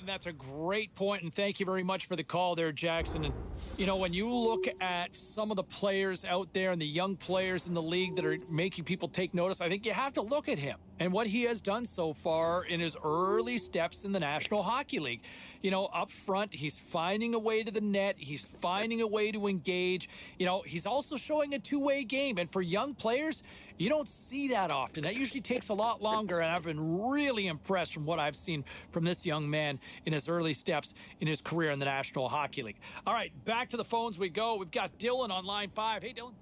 and that's a great point, and thank you very much for the call there, Jackson. And, when you look at some of the players out there and the young players in the league that are making people take notice, I think you have to look at him and what he has done so far in his early steps in the National Hockey League. Up front, he's finding a way to the net. He's finding a way to engage. He's also showing a two-way game. And for young players, you don't see that often. That usually takes a lot longer, and I've been really impressed from what I've seen from this young man in his early steps in his career in the National Hockey League. All right, back to the phones we go. We've got Dylan on line 5. Hey, Dylan.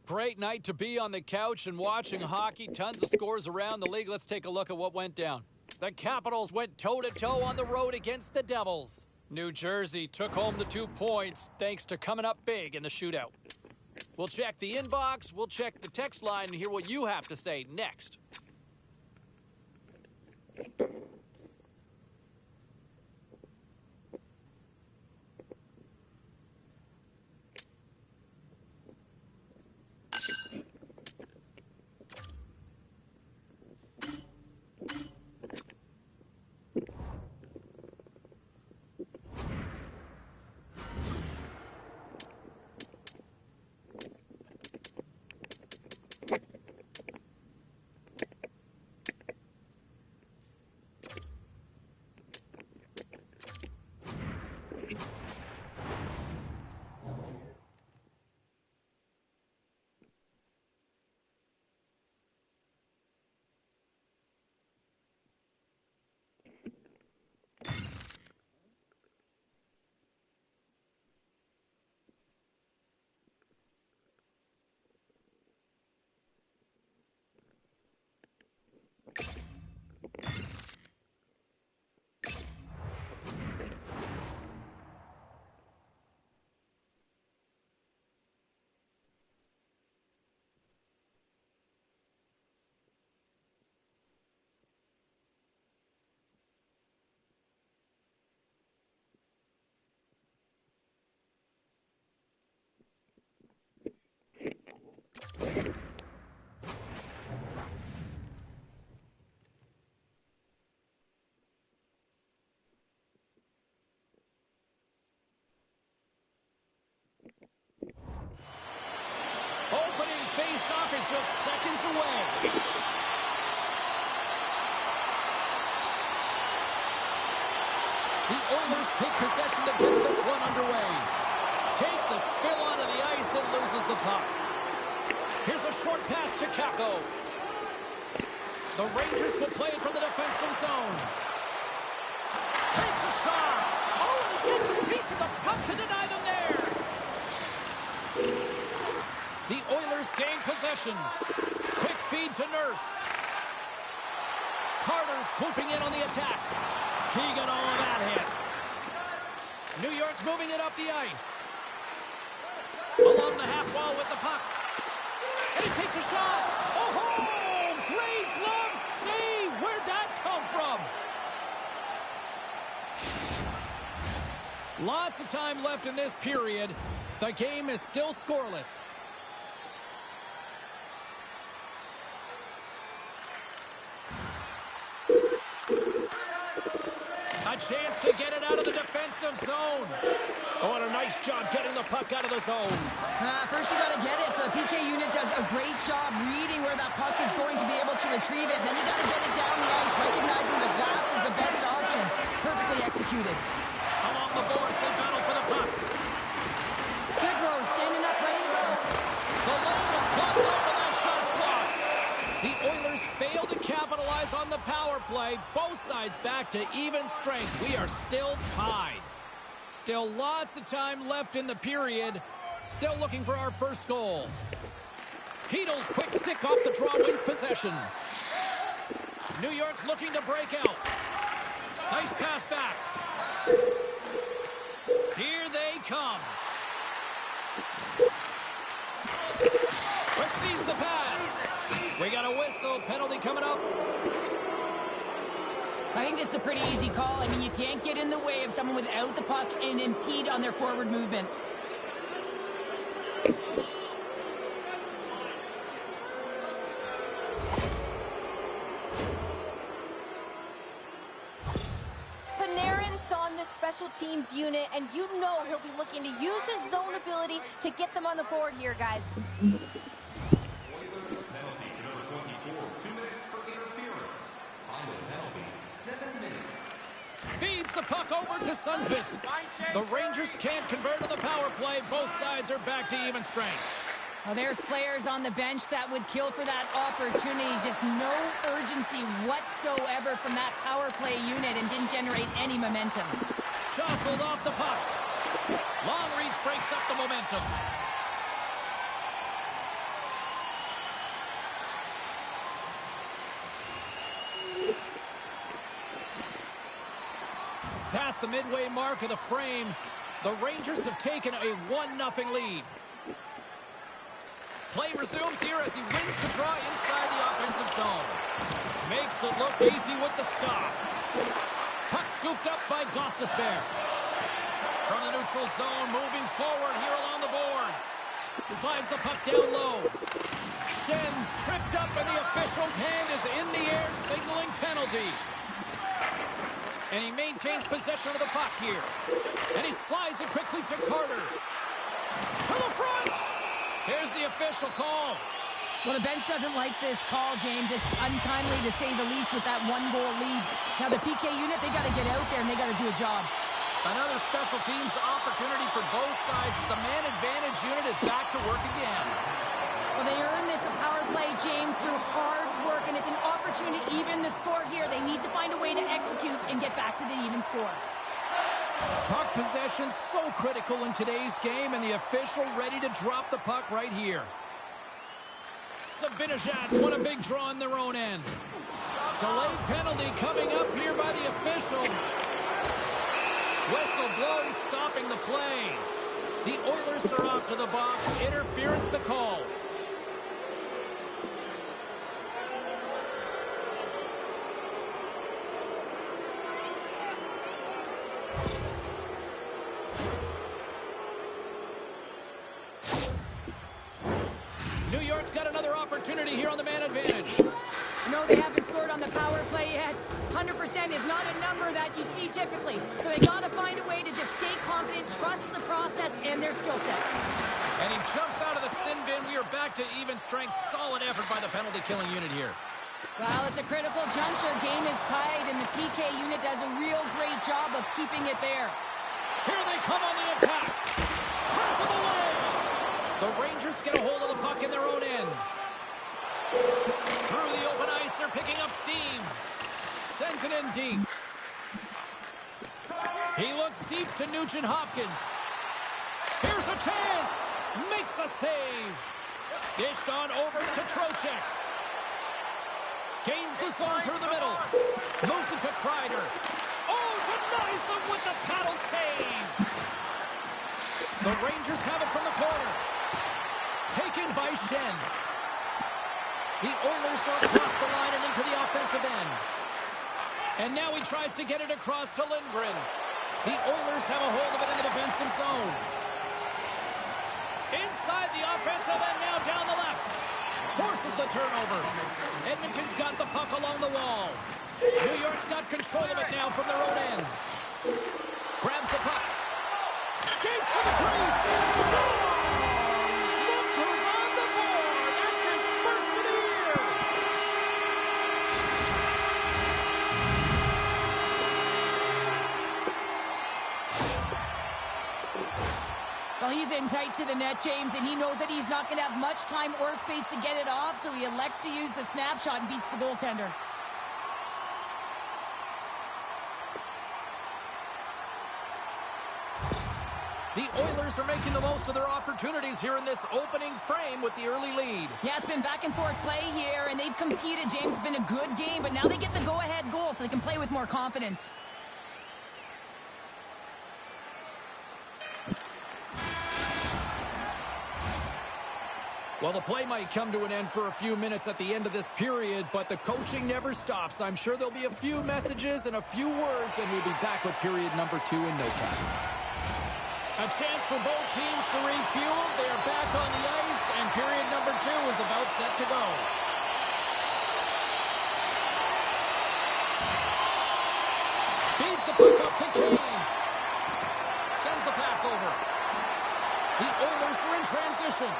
Great night to be on the couch and watching hockey. Tons of scores around the league. Let's take a look at what went down. The Capitals went toe-to-toe on the road against the Devils. New Jersey took home the 2 points thanks to coming up big in the shootout. We'll check the inbox, we'll check the text line, and hear what you have to say next. Opening face-off is just seconds away. The Oilers take possession to get this one underway. Takes a spill onto the ice and loses the puck. Here's a short pass to Kako. The Rangers will play it from the defensive zone. Takes a shot. Oh, and he gets a piece of the puck to deny them there. The Oilers gain possession. Quick feed to Nurse. Carter swooping in on the attack. He got all of that hit. New York's moving it up the ice. Along the half wall with the puck. And he takes a shot. Oh, great glove save. Where'd that come from? Lots of time left in this period. The game is still scoreless. A chance to get it out of the defensive zone. Oh, and a nice job getting the puck out of the zone. First you got to get it, so the PK unit does a great job reading where that puck is going to be able to retrieve it. Then you got to get it down the ice, recognizing the glass is the best option. Perfectly executed. Along the boards, they battle for the puck. Good row, standing up, ready to go. The lane was plugged up and that shot's blocked. The Oilers fail to capitalize on the power play. Both sides back to even strength. We are still tied. Still lots of time left in the period. Still looking for our first goal. Heedle's quick stick off the draw wins possession. New York's looking to break out. Nice pass back. Here they come. Receives the pass. We got a whistle. Penalty coming up. I think this is a pretty easy call. I mean, you can't get in the way of someone without the puck and impede on their forward movement. Panarin's on this special teams unit, and you know he'll be looking to use his zone ability to get them on the board here, guys. Feeds the puck over to Sundqvist. The Rangers can't convert on the power play. Both sides are back to even strength. Well, there's players on the bench that would kill for that opportunity. Just no urgency whatsoever from that power play unit and didn't generate any momentum. Jostled off the puck. Long reach breaks up the momentum. Past the midway mark of the frame, the Rangers have taken a 1-0 lead. Play resumes here as he wins the draw inside the offensive zone. Makes it look easy with the stop. Puck scooped up by Gostisbehere. From the neutral zone, moving forward here along the boards. Slides the puck down low. Schen's tripped up and the official's hand is in the air, signaling penalty. And he maintains possession of the puck here. And he slides it quickly to Carter. To the front! Here's the official call. Well, the bench doesn't like this call, James. It's untimely to say the least with that one-goal lead. Now, the PK unit, they got to get out there and they got to do a job. Another special teams opportunity for both sides. The man advantage unit is back to work again. Well, they earned this power play, James, through hard work, and it's an opportunity to even the score here. They need to find a way to execute and get back to the even score. Puck possession so critical in today's game, and the official ready to drop the puck right here. Sabinajad's won a big draw on their own end. Delayed penalty coming up here by the official. Whistle blows, stopping the play. The Oilers are off to the box. Interference the call. New York's got opportunity here on the man advantage. No, they haven't scored on the power play yet. 100% is not a number that you see typically. So they got to find a way to just stay confident, trust the process and their skill sets. And he jumps out of the sin bin. We are back to even strength. Solid effort by the penalty killing unit here. Well, it's a critical juncture. Game is tied, and the PK unit does a real great job of keeping it there. Here they come on the attack. Turns him away. The Rangers get a hold of the puck in their own end. Through the open ice, they're picking up steam. Sends it in deep. He looks deep to Nugent Hopkins. Here's a chance. Makes a save. Dished on over to Trocheck. Gains the zone through the middle. Moves it to Kreider. Oh, denies him with the paddle save. The Rangers have it from the corner. Taken by Shen. The Oilers are across the line and into the offensive end. And now he tries to get it across to Lindgren. The Oilers have a hold of it in the defensive zone. Inside the offensive end now down the left. Forces the turnover. Edmonton's got the puck along the wall. New York's got control of it now from their own end. Grabs the puck. Skates to the crease. Scores! Lindgren's on the board. That's his first of the year. Well, he's in tight to the net, James, and he knows that he's not going to have much time or space to get it off, so he elects to use the snapshot and beats the goaltender. The Oilers are making the most of their opportunities here in this opening frame with the early lead. Yeah, it's been back and forth play here, and they've competed. James, it's been a good game, but now they get the go-ahead goal so they can play with more confidence. Well, the play might come to an end for a few minutes at the end of this period, but the coaching never stops. I'm sure there'll be a few messages and a few words, and we'll be back with period number 2 in no time. A chance for both teams to refuel. They are back on the ice, and period number 2 is about set to go. Feeds the puck up to Kane. Sends the pass over. The Oilers are in transition.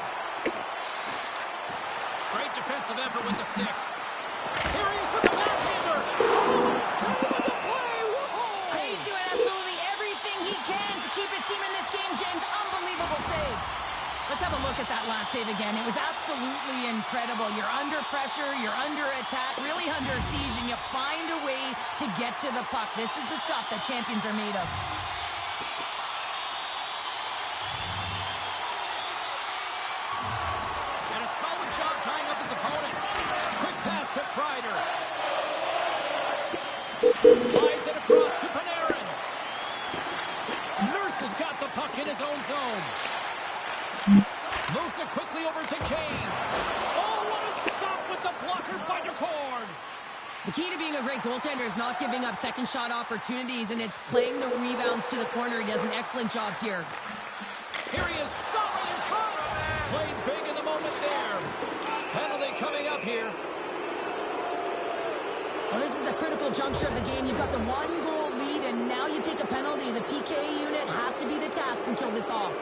Great defensive effort with the stick. Here he is with the backhander. Oh, save of the play. Whoa! He's doing absolutely everything he can to keep his team in this game, James. Unbelievable save. Let's have a look at that last save again. It was absolutely incredible. You're under pressure, you're under attack, really under siege, and you find a way to get to the puck. This is the stuff that champions are made of. And a solid job tying up his opponent. Quick pass to Kreider. Slides it across to Panarin. Nurse has got the puck in his own zone. Moves it quickly over to Kane. Oh, what a stop with the blocker by Decord. The key to being a great goaltender is not giving up second shot opportunities, and it's playing the rebounds to the corner. He does an excellent job here. Here he is, shot right in front. Played big in the moment there. Penalty coming up here. Well, this is a critical juncture of the game. You've got the 1-goal lead, and now you take a penalty. The PK unit has to be the task and kill this off.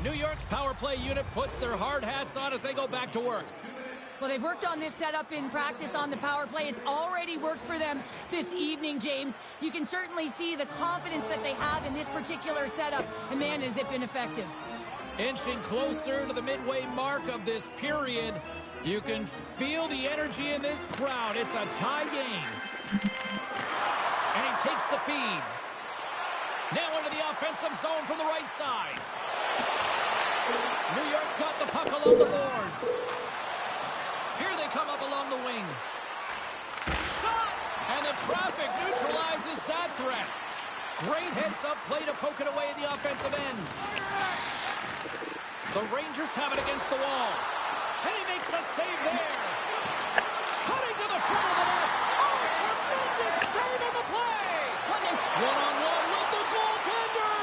New York's power play unit puts their hard hats on as they go back to work. Well, they've worked on this setup in practice on the power play. It's already worked for them this evening, James. You can certainly see the confidence that they have in this particular setup, and man, has it been effective. Inching closer to the midway mark of this period. You can feel the energy in this crowd. It's a tie game. And he takes the feed. Now into the offensive zone from the right side. New York's got the puck along the boards. Here they come up along the wing. Shot! And the traffic neutralizes that threat. Great heads-up play to poke it away at the offensive end. The Rangers have it against the wall. And he makes a save there. Cutting to the front of the net. Oh, tremendous to save on the play. One-on-one with the goaltender.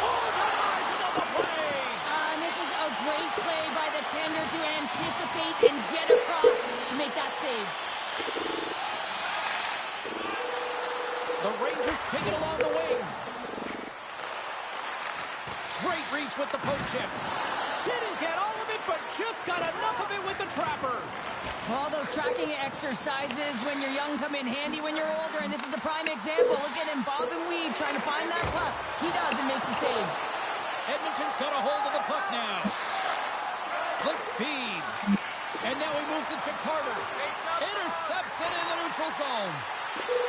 Oh, denies him on the play. This is a great play by the tender to anticipate and get across to make that save. The Rangers take it along the wing. Great reach with the poke check. Didn't get all of it, but just got enough of it with the trapper. All those tracking exercises when you're young come in handy when you're older, and this is a prime example. Look at him bob and weave trying to find that puck. He does and makes a save. Edmonton's got a hold of the puck now. Slip feed. And now he moves it to Carter. Intercepts it in the neutral zone.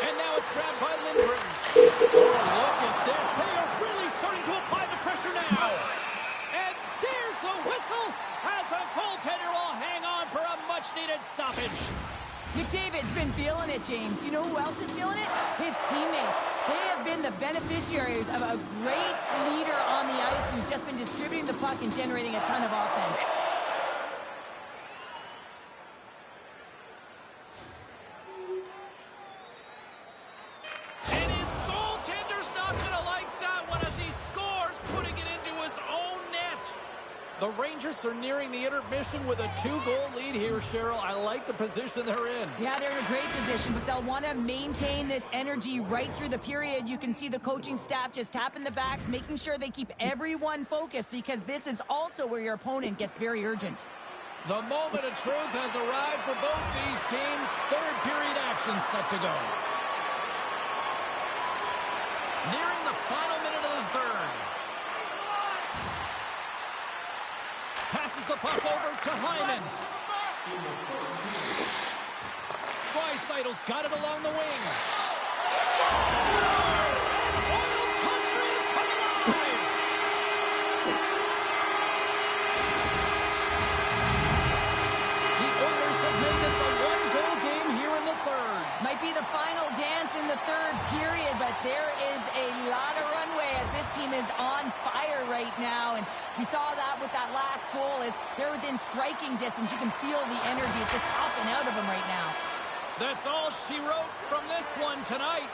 And now it's grabbed by Lindgren. Oh, look at this. They are really starting to apply the pressure now. And there's the whistle as the goaltender will hang on for a much-needed stoppage. McDavid's been feeling it, James. You know who else is feeling it? His teammates. They have been the beneficiaries of a great leader on the ice who's just been distributing the puck and generating a ton of offense. And his goaltender's not going to like that one as he scores, putting it into his own net. The Rangers are nearing the intermission with a 2-goal lead here, Cheryl. I like the position they're in. Yeah, they're in a great position, but they'll want to maintain this energy right through the period. You can see the coaching staff just tapping the backs, making sure they keep everyone focused, because this is also where your opponent gets very urgent. The moment of truth has arrived for both these teams. Third period action set to go. Nearing the final minute of the third. Passes the puck over to Hyman. Draisaitl's got it along the wing. Scores! Oil Country is coming alive! The Oilers have made this a one-goal game here in the third. Might be the final dance in the third period, but there is a lot of runway as this team is on fire right now. And we saw that with that last goal as they're within striking distance. You can feel the energy. It's just popping out of them right now. That's all she wrote from this one tonight.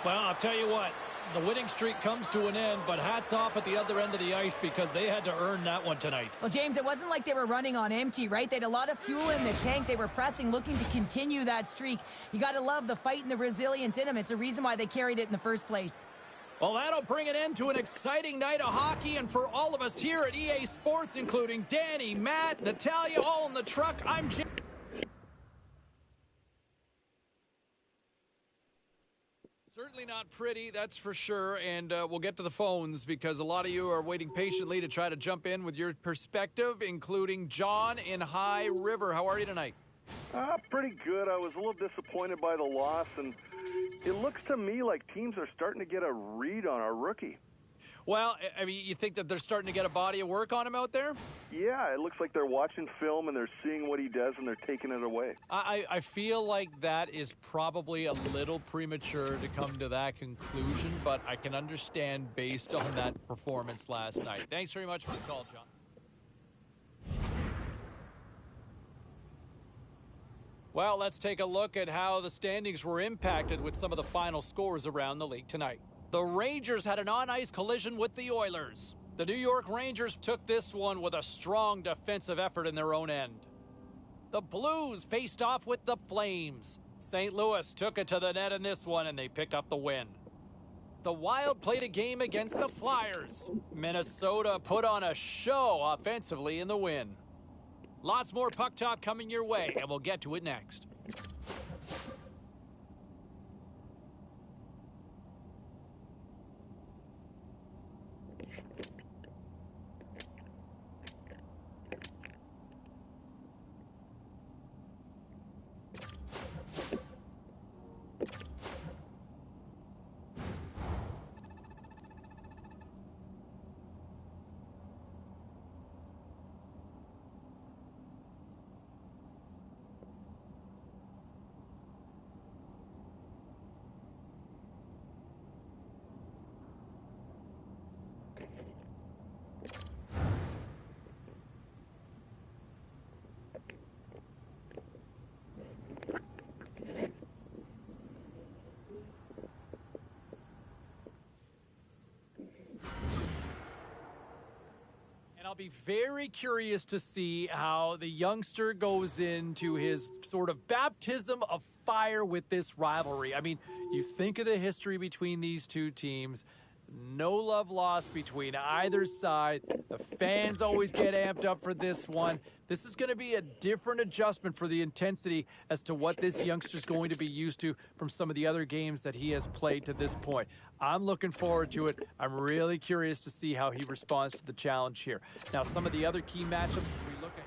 Well, I'll tell you what. The winning streak comes to an end, but hats off at the other end of the ice because they had to earn that one tonight. Well, James, it wasn't like they were running on empty, right? They had a lot of fuel in the tank. They were pressing, looking to continue that streak. You got to love the fight and the resilience in them. It's the reason why they carried it in the first place. Well, that'll bring an end to an exciting night of hockey, and for all of us here at EA Sports, including Danny, Matt, Natalia, all in the truck, I'm Jim. Certainly not pretty, that's for sure, and we'll get to the phones because a lot of you are waiting patiently to try to jump in with your perspective, including John in High River. How are you tonight? Pretty good. I was a little disappointed by the loss, and it looks to me like teams are starting to get a read on our rookie. Well, I mean, you think that they're starting to get a body of work on him out there? Yeah, it looks like they're watching film and they're seeing what he does and they're taking it away. I feel like that is probably a little premature to come to that conclusion, but I can understand based on that performance last night. Thanks very much for the call, John. Well, let's take a look at how the standings were impacted with some of the final scores around the league tonight. The Rangers had an on-ice collision with the Oilers. The New York Rangers took this one with a strong defensive effort in their own end. The Blues faced off with the Flames. St. Louis took it to the net in this one, and they pick up the win. The Wild played a game against the Flyers. Minnesota put on a show offensively in the win. Lots more puck talk coming your way, and we'll get to it next. be very curious to see how the youngster goes into his sort of baptism of fire with this rivalry. I mean, you think of the history between these two teams. No love lost between either side. The fans always get amped up for this one. This is going to be a different adjustment for the intensity as to what this youngster's going to be used to from some of the other games that he has played to this point. I'm looking forward to it. I'm really curious to see how he responds to the challenge here. Now, some of the other key matchups as we look ahead.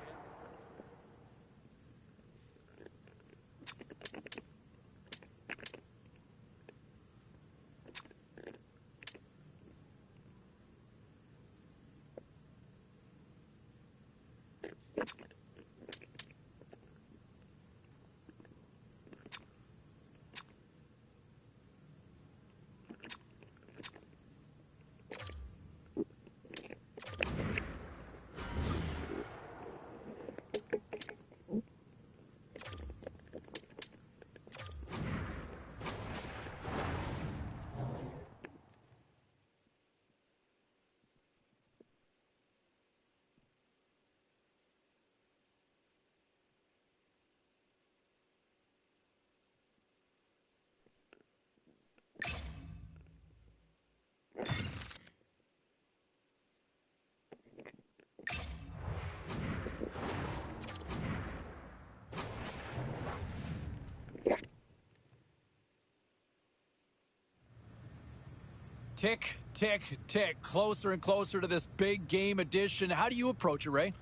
Tick, tick, tick. Closer and closer to this big game edition. How do you approach it, Ray?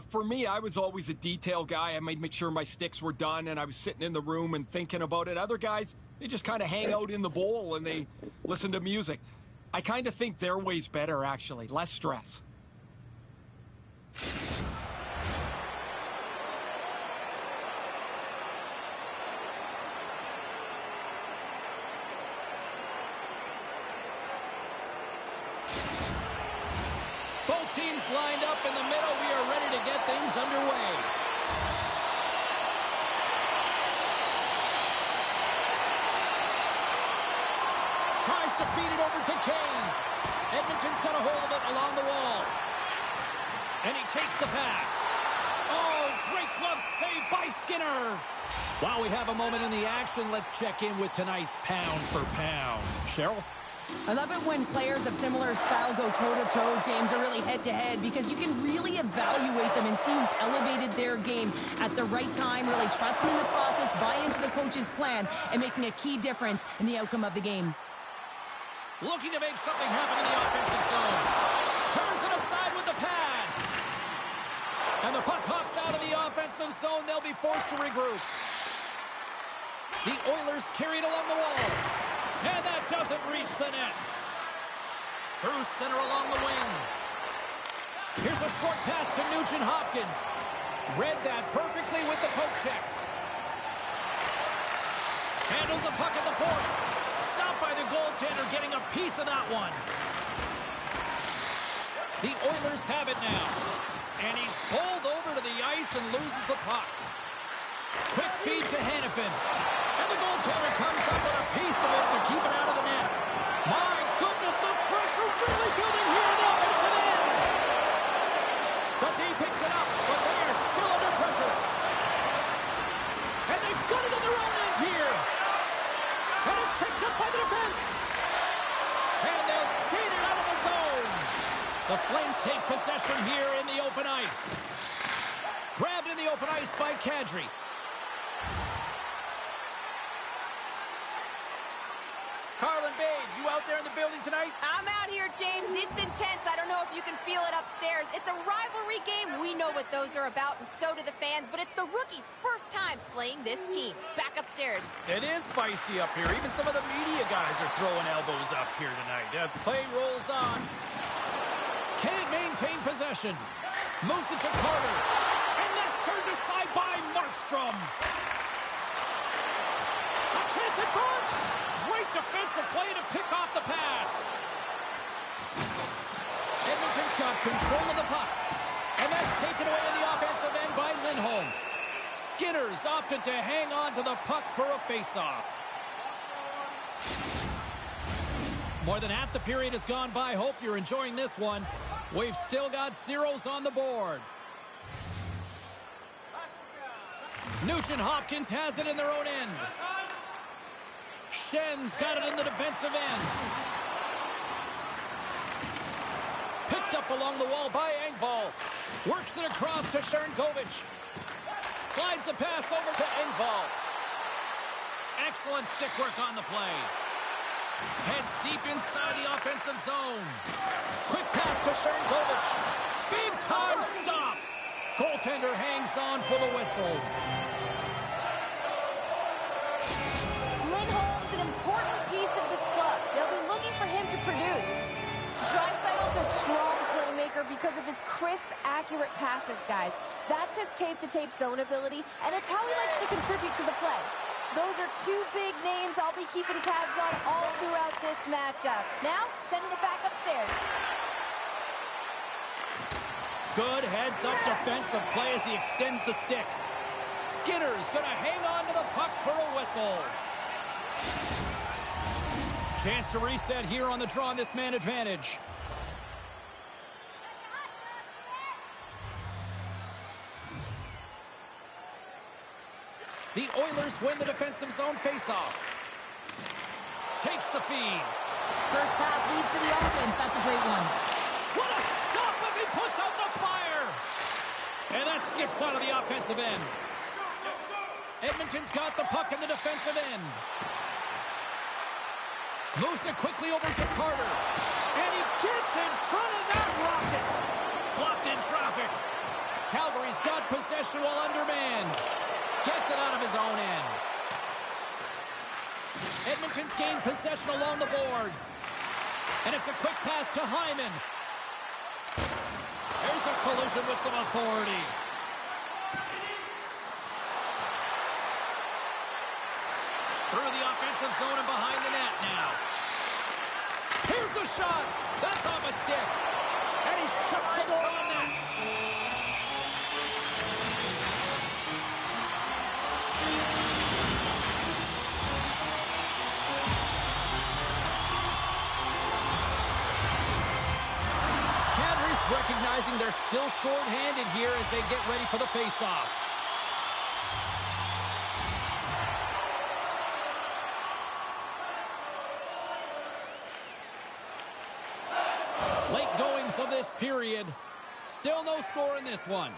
For me, I was always a detail guy. I made sure my sticks were done, and I was sitting in the room and thinking about it. Other guys, they just kind of hang out in the bowl and they listen to music. I kind of think their way's better, actually. Less stress. Both teams lined up in the middle. We are ready to get things underway. Tries to feed it over to Kane. Edmonton's got a hold of it along the wall. And he takes the pass. Oh, great glove save by Skinner. While we have a moment in the action, let's check in with tonight's pound for pound. Cheryl? I love it when players of similar style go toe-to-toe, James, or really head-to-head, because you can really evaluate them and see who's elevated their game at the right time, really trusting in the process, buy into the coach's plan, and making a key difference in the outcome of the game. Looking to make something happen in the offensive zone. Turns it aside with the pad. And the puck hops out of the offensive zone. They'll be forced to regroup. The Oilers carry it along the wall. And that doesn't reach the net. Through center along the wing. Here's a short pass to Nugent Hopkins. Read that perfectly with the poke check. Handles the puck at the point. Stopped by the goaltender, getting a piece of that one. The Oilers have it now. And he's pulled over to the ice and loses the puck. Quick feed to Hannafin. And the goaltender comes up with a piece of it to keep it out of the net. My goodness, the pressure really building here in the offensive end. The D picks it up, but they are still under pressure. And they've got it in their own end here. And it's picked up by the defense. And they'll skate it out of the zone. The Flames take possession here in the open ice. Grabbed in the open ice by Kadri. Carlin Babe, you out there in the building tonight? I'm out here, James. It's intense. I don't know if you can feel it upstairs. It's a rivalry game. We know what those are about, and so do the fans, but it's the rookies' first time playing this team. Back upstairs. It is feisty up here. Even some of the media guys are throwing elbows up here tonight as play rolls on. Can't maintain possession. Moves it to Carter. And that's turned aside by Markstrom. A chance in front. Great defensive play to pick off the pass. Edmonton's got control of the puck. And that's taken away in the offensive end by Lindholm. Skinner's opted to hang on to the puck for a faceoff. More than half the period has gone by. Hope you're enjoying this one. We've still got zeros on the board. Nugent-Hopkins has it in their own end. Schen's got it in the defensive end. Picked up along the wall by Engvall. Works it across to Sharangovich. Slides the pass over to Engvall. Excellent stick work on the play. Heads deep inside the offensive zone. Quick pass to Sharangovich. Big time stop. Goaltender hangs on for the whistle. Lindholm's an important piece of this club. They'll be looking for him to produce. Draisaitl's a strong playmaker because of his crisp, accurate passes, guys. That's his tape-to-tape zone ability, and it's how he likes to contribute to the play. Those are two big names I'll be keeping tabs on all throughout this matchup. Now, sending it back upstairs. Good heads-up defensive play as he extends the stick. Skinner's going to hang on to the puck for a whistle. Chance to reset here on the draw on this man advantage. The Oilers win the defensive zone faceoff. Takes the feed. First pass leads to the offense. That's a great one. What a stop as he puts out the fire! And that skips out of the offensive end. Edmonton's got the puck in the defensive end. Moves it quickly over to Carter. And he gets in front of that rocket. Blocked in traffic. Calgary's got possession while undermanned. Gets it out of his own end. Edmonton's gained possession along the boards. And it's a quick pass to Hyman. There's a collision with some authority. Through the offensive zone and behind the net now. Here's a shot. That's off a stick. And he shuts the door on that. Kadri's recognizing they're still short-handed here as they get ready for the face-off. Late goings of this period. Still no score in this one.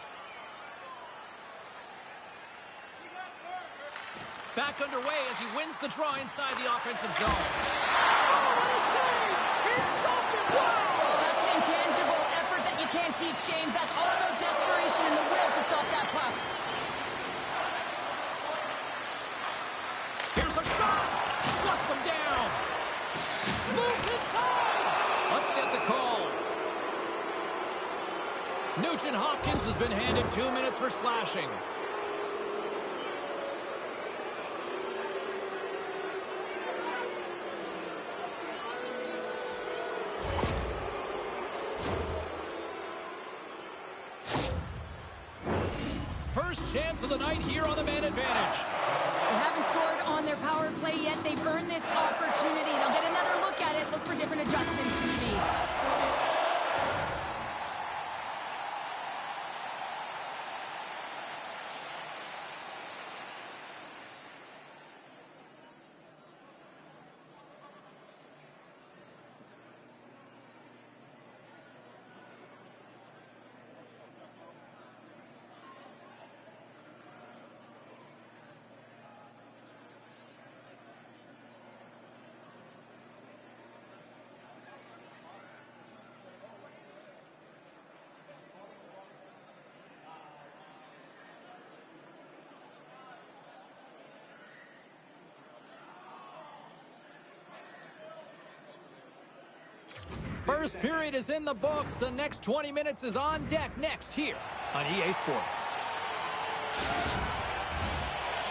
Back underway as he wins the draw inside the offensive zone. Oh, what a save! He stopped it! Wow! That's an intangible effort that you can't teach, James. That's all about desperation and the will to stop that puck. Here's a shot! Shuts him down! Moves inside! Let's get the call. Nugent-Hopkins has been handed 2 minutes for slashing. First chance of the night here on the man advantage. They haven't scored on their power play yet. They've earned this opportunity. They'll get another look at it. Look for different adjustments to be made. First period is in the books. The next 20 minutes is on deck next here on EA Sports.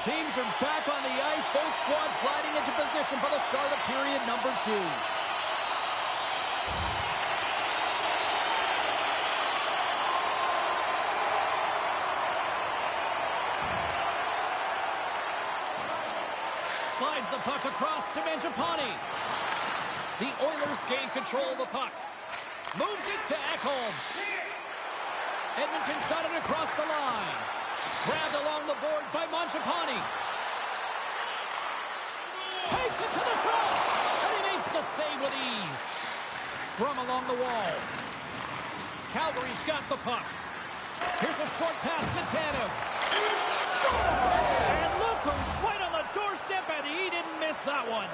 Teams are back on the ice. Both squads gliding into position for the start of period number 2. Slides the puck across to Mangiapane. The Oilers gain control of the puck. Moves it to Ekholm. Edmonton's got it across the line. Grabbed along the boards by Mangiapane. Takes it to the front. And he makes the save with ease. Scrum along the wall. Calgary's got the puck. Here's a short pass to Tanev. Scores! And look who's right on the doorstep, and he didn't miss that one.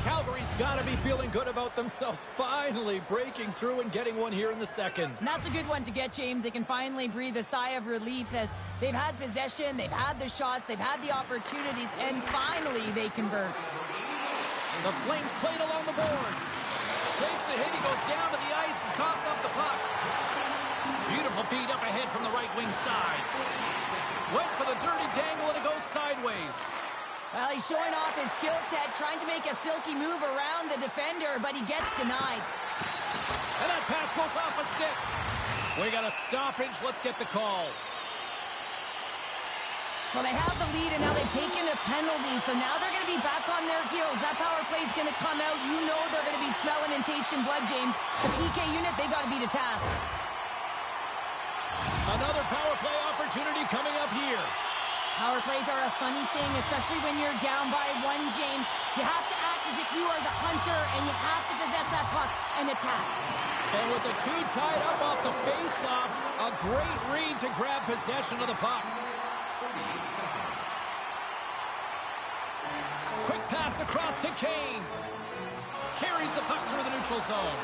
Calgary's got to be feeling good about themselves, finally breaking through and getting one here in the second. And that's a good one to get, James. They can finally breathe a sigh of relief as they've had possession, they've had the shots, they've had the opportunities, and finally they convert. The Flames played along the boards. Takes a hit, he goes down to the ice and coughs up the puck. Beautiful feed up ahead from the right wing side. Went for the dirty dangle and it goes sideways. Well, he's showing off his skill set, trying to make a silky move around the defender, but he gets denied. And that pass goes off a stick. We got a stoppage. Let's get the call. Well, they have the lead, and now they've taken a penalty, so now they're going to be back on their heels. That power play is going to come out. You know they're going to be smelling and tasting blood, James. The PK unit, they've got to be to task. Another power play opportunity coming up here. Power plays are a funny thing, especially when you're down by one, James. You have to act as if you are the hunter, and you have to possess that puck and attack. And with the two tied up off the face-off, a great read to grab possession of the puck. Quick pass across to Kane. Carries the puck through the neutral zone.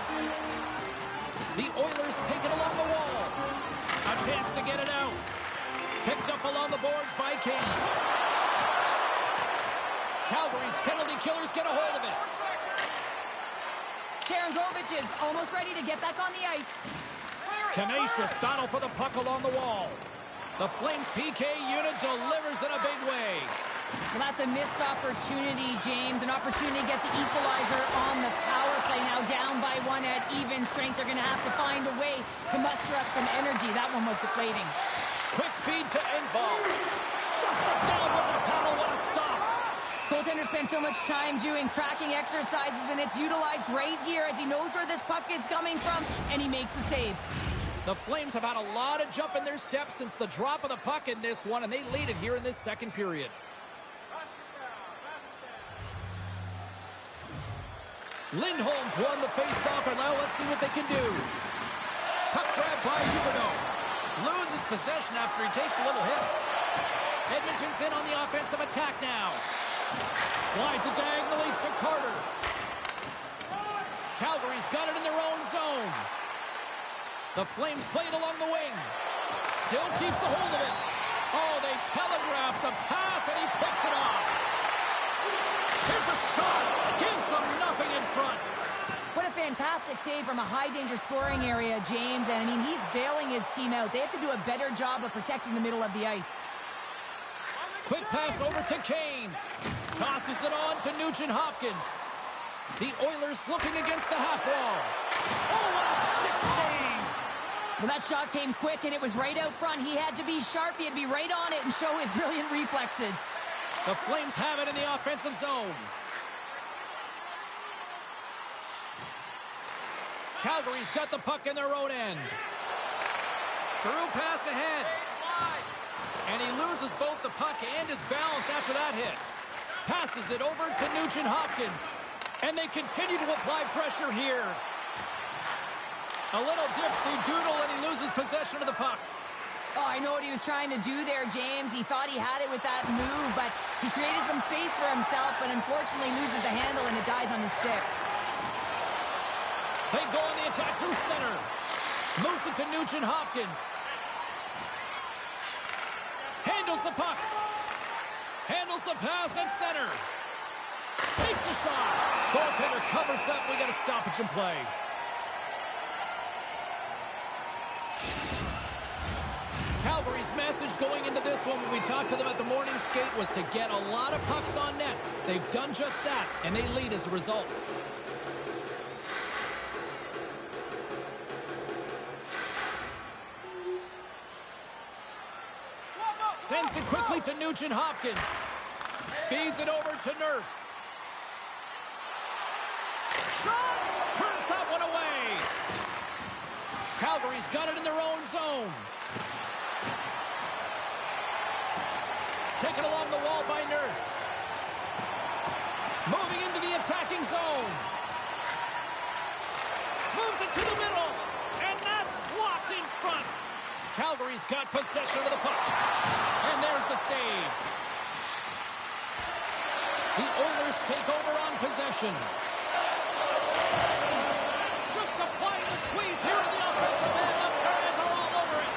The Oilers take it along the wall. A chance to get it out. Picked up along the boards by Kane. Calgary's penalty killers get a hold of it. Sharangovich is almost ready to get back on the ice. Tenacious battle for the puck along the wall. The Flames PK unit delivers in a big way. Well, that's a missed opportunity, James. An opportunity to get the equalizer on the power play. Now down by one at even strength. They're going to have to find a way to muster up some energy. That one was deflating. Quick feed to Engvall. Shuts it down with the paddle. What a stop. Goaltender spends so much time doing tracking exercises, and it's utilized right here as he knows where this puck is coming from, and he makes the save. The Flames have had a lot of jump in their steps since the drop of the puck in this one, and they lead it here in this second period. Lindholm's won the face-off, and now let's see what they can do. Puck grab by Huberdeau. Loses possession after he takes a little hit. Edmonton's in on the offensive attack now. Slides it diagonally to Carter. Calgary's got it in their own zone. The Flames play it along the wing. Still keeps a hold of it. Oh, they telegraph the pass, and he picks it off. Here's a shot. Gives them nothing in front. What a fantastic save from a high-danger scoring area, James. And, I mean, he's bailing his team out. They have to do a better job of protecting the middle of the ice. Quick pass over to Kane. Tosses it on to Nugent-Hopkins. The Oilers looking against the half wall. Oh, what a stick save. Well, that shot came quick, and it was right out front. He had to be sharp. He had to be right on it and show his brilliant reflexes. The Flames have it in the offensive zone. Calgary's got the puck in their own end. Through pass ahead. And he loses both the puck and his balance after that hit. Passes it over to Nugent-Hopkins. And they continue to apply pressure here. A little dipsy-doodle, and he loses possession of the puck. Oh, I know what he was trying to do there, James. He thought he had it with that move, but he created some space for himself, but unfortunately loses the handle, and it dies on his stick. They go on the attack through center. Moves it to Nugent-Hopkins. Handles the puck. Handles the pass at center. Takes a shot. Goaltender covers up. We got a stoppage in play. Calgary's message going into this one when we talked to them at the morning skate was to get a lot of pucks on net. They've done just that, and they lead as a result. Sends it quickly to Nugent-Hopkins. Feeds it over to Nurse. Calgary's got it in their own zone. Taken along the wall by Nurse. Moving into the attacking zone. Moves it to the middle. And that's blocked in front. Calgary's got possession of the puck. And there's the save. The Oilers take over on possession. Just applying the squeeze here in the offensive end. The Barons are all over it.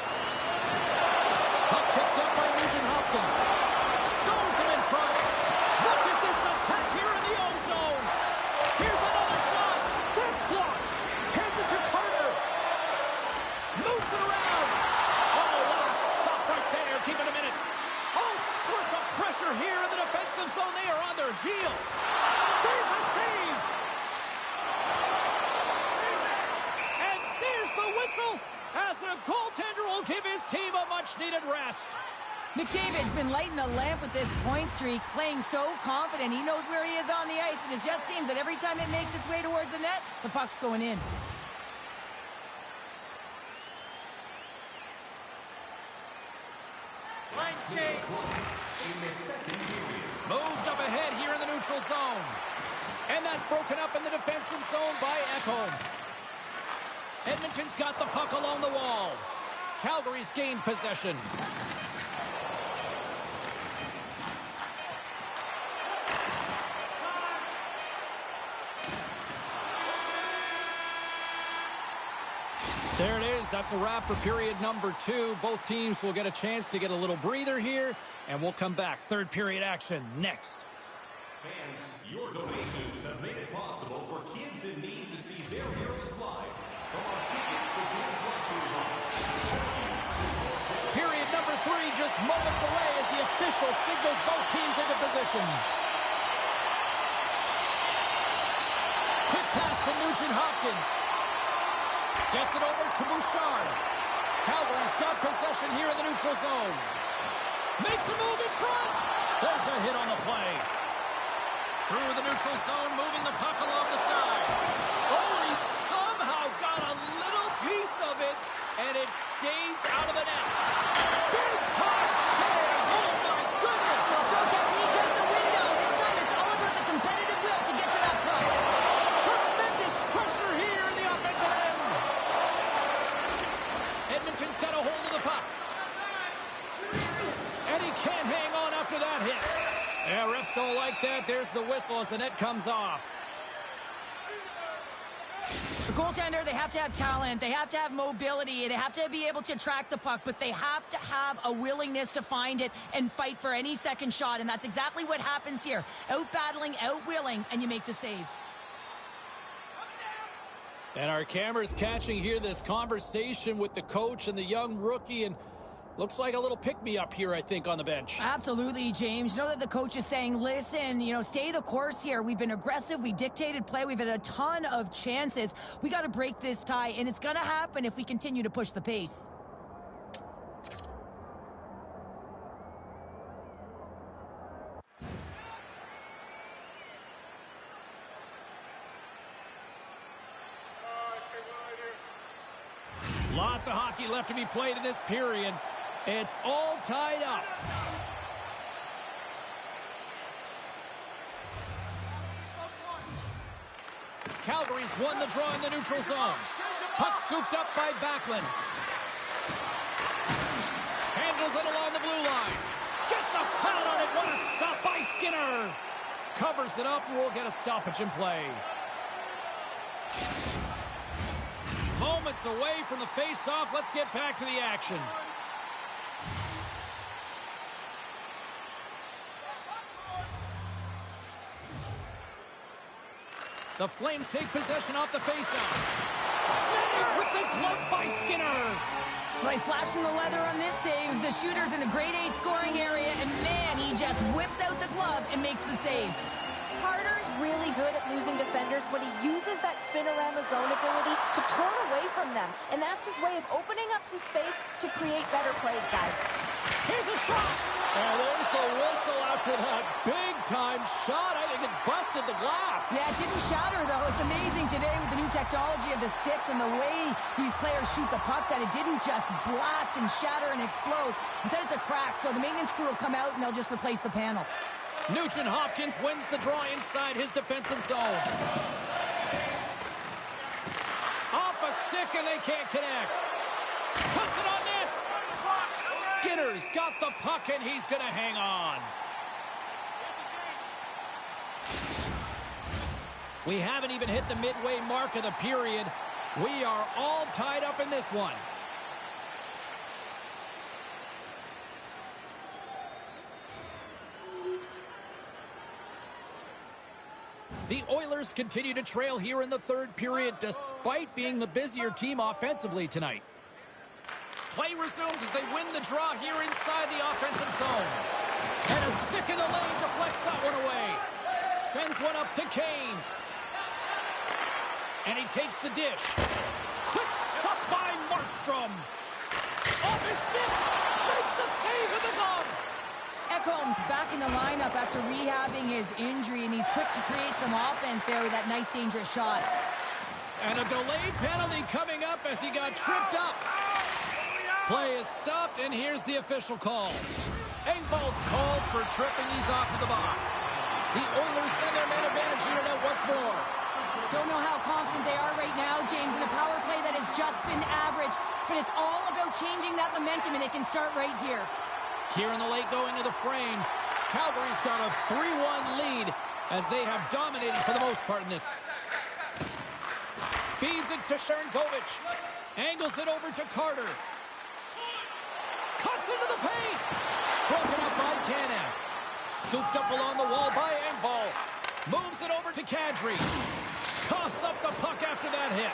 Puck picked up by Nugent Hopkins. Stones him in front. Look at this attack here in the O-zone. Here's another shot. That's blocked. Hands it to Carter. Moves it around. Oh, what a stop right there. Keep it a minute. All sorts of pressure here in the defensive zone. They are on their heels. There's a save. And there's the whistle as the goaltender will give his team a much-needed rest. McDavid's been lighting the lamp with this point streak, playing so confident. He knows where he is on the ice, and it just seems that every time it makes its way towards the net, the puck's going in. Moved up ahead here in the neutral zone. And that's broken up in the defensive zone by Ekholm. Edmonton's got the puck along the wall. Calgary's gained possession. There it is. That's a wrap for period number 2. Both teams will get a chance to get a little breather here, and we'll come back. Third period action next. Fans, your donations have made it possible for kids in need to see their heroes live. From our tickets for Kids Watching Live. Period number 3 just moments away as the official signals both teams into position. Quick pass to Nugent Hopkins. Gets it over to Bouchard. Calgary's got possession here in the neutral zone. Makes a move in front. There's a hit on the play. Through the neutral zone, moving the puck along the side. Oh, he somehow got a little piece of it, and it stays out of the net. Big time save. Oh, my goodness. Well, don't technique out the window. This time it's all about the competitive will to get to that puck. Tremendous pressure here in the offensive end. Edmonton's got a hold of the puck. And he can't hang on after that hit. Yeah, refs don't like that. There's the whistle as the net comes off. The goaltender, they have to have talent. They have to have mobility. They have to be able to track the puck, but they have to have a willingness to find it and fight for any second shot, and that's exactly what happens here. Out-battling, out-willing, and you make the save. And our camera's catching here this conversation with the coach and the young rookie, and looks like a little pick-me-up here, I think, on the bench. Absolutely, James. You know that the coach is saying, listen, stay the course here. We've been aggressive. We dictated play. We've had a ton of chances. We got to break this tie, and it's going to happen if we continue to push the pace. Lots of hockey left to be played in this period. It's all tied up. Calgary's won the draw in the neutral zone. Puck scooped up by Backlund. Handles it along the blue line. Gets a pad on it. What a stop by Skinner. Covers it up and we'll get a stoppage in play. Moments away from the face-off. Let's get back to the action. The Flames take possession off the face-off. Snagged with the glove by Skinner. Nice flash from the leather on this save. The shooter's in a grade A scoring area, and man, he just whips out the glove and makes the save. Carter's really good at losing defenders when he uses that spin around the zone ability to turn away from them. And that's his way of opening up some space to create better plays, guys. Here's a shot! And there's a whistle after that big-time shot. I think it busted the glass. Yeah, it didn't shatter, though. It's amazing today with the new technology of the sticks and the way these players shoot the puck that it didn't just blast and shatter and explode. Instead, it's a crack, so the maintenance crew will come out and they'll just replace the panel. Nugent Hopkins wins the draw inside his defensive zone. Off a stick, and they can't connect. Puts it on net. Skinner's got the puck, and he's going to hang on. We haven't even hit the midway mark of the period. We are all tied up in this one. The Oilers continue to trail here in the third period, despite being the busier team offensively tonight. Play resumes as they win the draw here inside the offensive zone. And a stick in the lane deflects that one away. Sends one up to Kane. And he takes the dish. Quick stop by Markstrom. Off his stick. Makes the save with the glove. Ekholm's back in the lineup after rehabbing his injury, and he's quick to create some offense there with that nice, dangerous shot. And a delayed penalty coming up as he got tripped up. Play is stopped, and here's the official call. Engvall's called for tripping. He's off to the box. The Oilers send their man advantage unit out once more. Don't know how confident they are right now, James, in a power play that has just been average. But it's all about changing that momentum, and it can start right here. Here in the late going of the frame, Calgary's got a 3-1 lead as they have dominated for the most part in this. Feeds it to Sharangovich. Angles it over to Carter. Cuts into the paint. Broken up by Tanev. Scooped up along the wall by Engvall. Moves it over to Kadri. Coughs up the puck after that hit.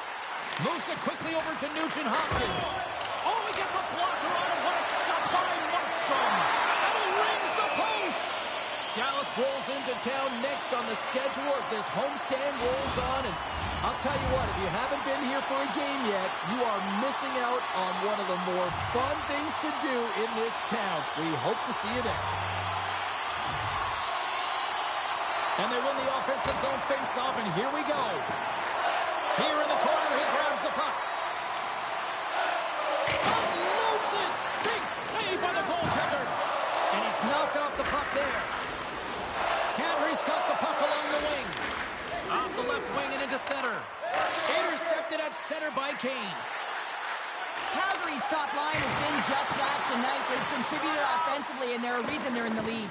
Moves it quickly over to Nugent Hopkins. Oh, he gets a blocker on it. What a stop by Markstrom. And he rings the post. Dallas rolls into town next on the schedule as this homestand rolls on. And I'll tell you what, if you haven't been here for a game yet, you are missing out on one of the more fun things to do in this town. We hope to see you there. And they win the offensive zone face-off, and here we go. Here in the corner, he grabs the puck. Unloads it! Big save by the goaltender. And he's knocked off the puck there. Kadri's got the puck along the wing. Off the left wing and into center. Intercepted at center by Kane. Calgary's top line has been just that tonight. They've contributed offensively, and they're a reason they're in the lead.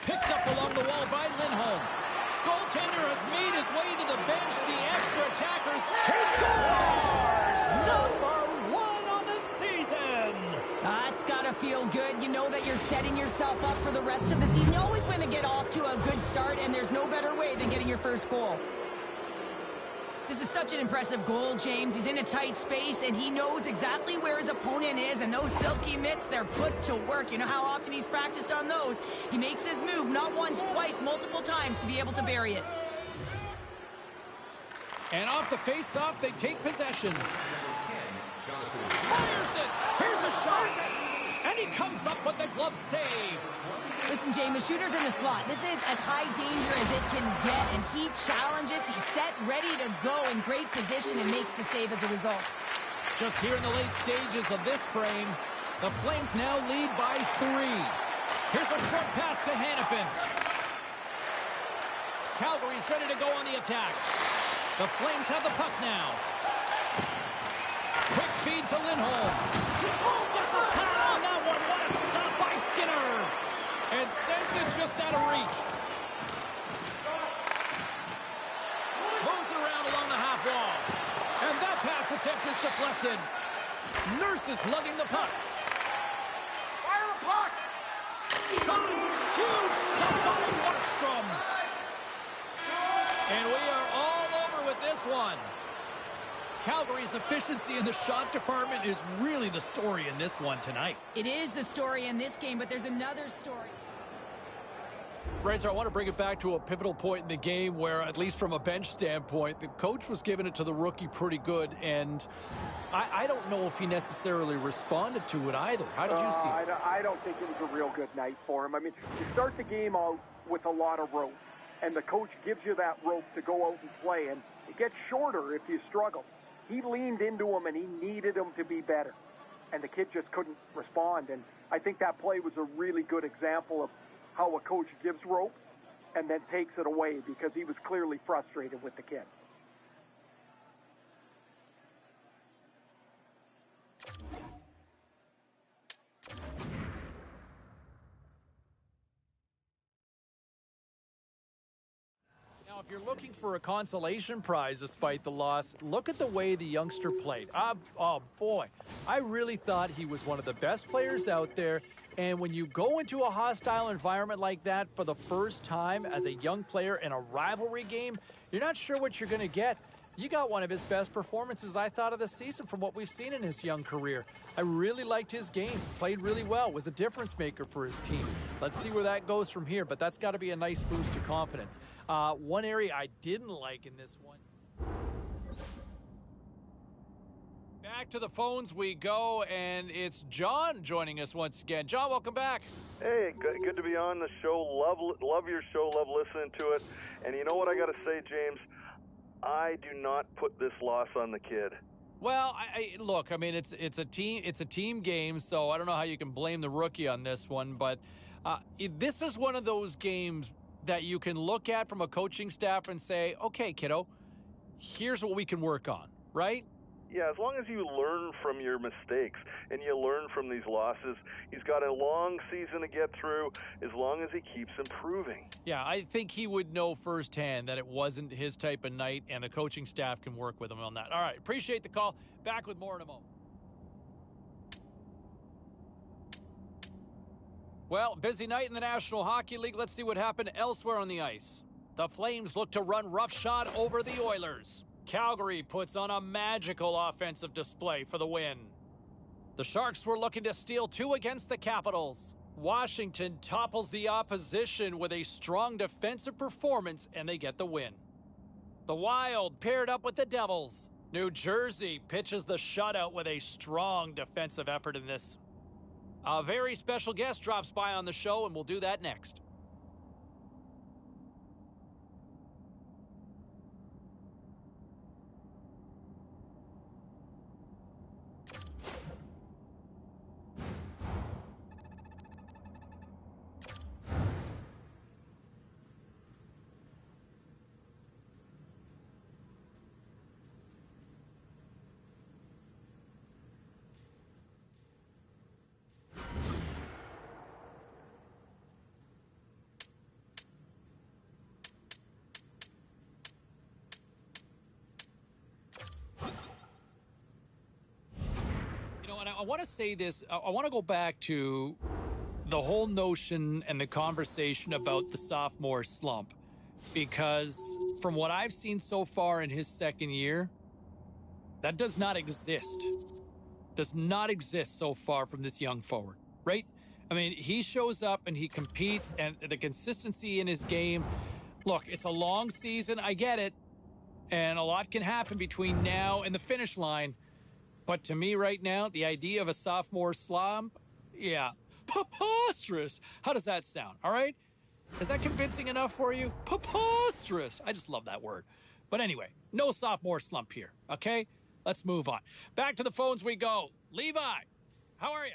Picked up along the wall by Lindholm. Goaltender has made his way to the bench. The extra attackers. He scores! Number 1 on the season. It's got to feel good. You know that you're setting yourself up for the rest of the season. You always want to get off to a good start, and there's no better way than getting your first goal. This is such an impressive goal, James. He's in a tight space, and he knows exactly where his opponent is, and those silky mitts, they're put to work. You know how often he's practiced on those? He makes his move not once, twice, multiple times to be able to bury it. And off the face-off, they take possession. Fires it! Here's a shot! And he comes up with the glove save. Listen, Jane, the shooter's in the slot. This is as high danger as it can get, and he challenges. He's set, ready to go in great position, and makes the save as a result. Just here in the late stages of this frame, the Flames now lead by 3. Here's a short pass to Hanifin. Calgary's ready to go on the attack. The Flames have the puck now. Quick feed to Lindholm. Oh, gets a power on that one. What a stop by Skinner. And sends it just out of reach. Moves around along the half wall. And that pass attempt is deflected. Nurse is lugging the puck. Fire the puck! Shot! Huge stop by Markstrom. And we are all over with this one. Calgary's efficiency in the shot department is really the story in this one tonight. It is the story in this game, but there's another story. Razor, I want to bring it back to a pivotal point in the game where, at least from a bench standpoint, the coach was giving it to the rookie pretty good, and I don't know if he necessarily responded to it either. How did you see it? I don't think it was a real good night for him. I mean, you start the game out with a lot of rope, and the coach gives you that rope to go out and play, and it gets shorter if you struggle. He leaned into him, and he needed him to be better, and the kid just couldn't respond, and I think that play was a really good example of how a coach gives rope and then takes it away, because he was clearly frustrated with the kid. Now, if you're looking for a consolation prize despite the loss, look at the way the youngster played. Oh, boy. I really thought he was one of the best players out there. And when you go into a hostile environment like that for the first time as a young player in a rivalry game, you're not sure what you're going to get. You got one of his best performances, I thought, of the season from what we've seen in his young career. I really liked his game. Played really well. Was a difference maker for his team. Let's see where that goes from here, but that's got to be a nice boost to confidence. One area I didn't like in this one. Back to the phones we go, and it's John joining us once again. John, welcome back. Hey, good to be on the show. Love your show. Love listening to it. And you know what I got to say, James? I do not put this loss on the kid. Well, look. I mean, it's a team game, so I don't know how you can blame the rookie on this one. But this is one of those games that you can look at from a coaching staff and say, "Okay, kiddo, here's what we can work on." Right? Yeah, as long as you learn from your mistakes and you learn from these losses, he's got a long season to get through as long as he keeps improving. Yeah, I think he would know firsthand that it wasn't his type of night, and the coaching staff can work with him on that. All right, appreciate the call. Back with more in a moment. Well, busy night in the National Hockey League. Let's see what happened elsewhere on the ice. The Flames look to run roughshod over the Oilers. Calgary puts on a magical offensive display for the win. The Sharks were looking to steal 2 against the Capitals. Washington topples the opposition with a strong defensive performance, and they get the win. The Wild paired up with the Devils. New Jersey pitches the shutout with a strong defensive effort in this. A very special guest drops by on the show, and we'll do that next. And I want to say this. I want to go back to the whole notion and the conversation about the sophomore slump, because from what I've seen so far in his second year, that does not exist. Does not exist so far from this young forward, right? I mean, he shows up and he competes, and the consistency in his game. Look, it's a long season. I get it. And a lot can happen between now and the finish line. But to me right now, the idea of a sophomore slump, yeah, preposterous. How does that sound, all right? Is that convincing enough for you? Preposterous. I just love that word. But anyway, no sophomore slump here, okay? Let's move on. Back to the phones we go. Levi, how are you?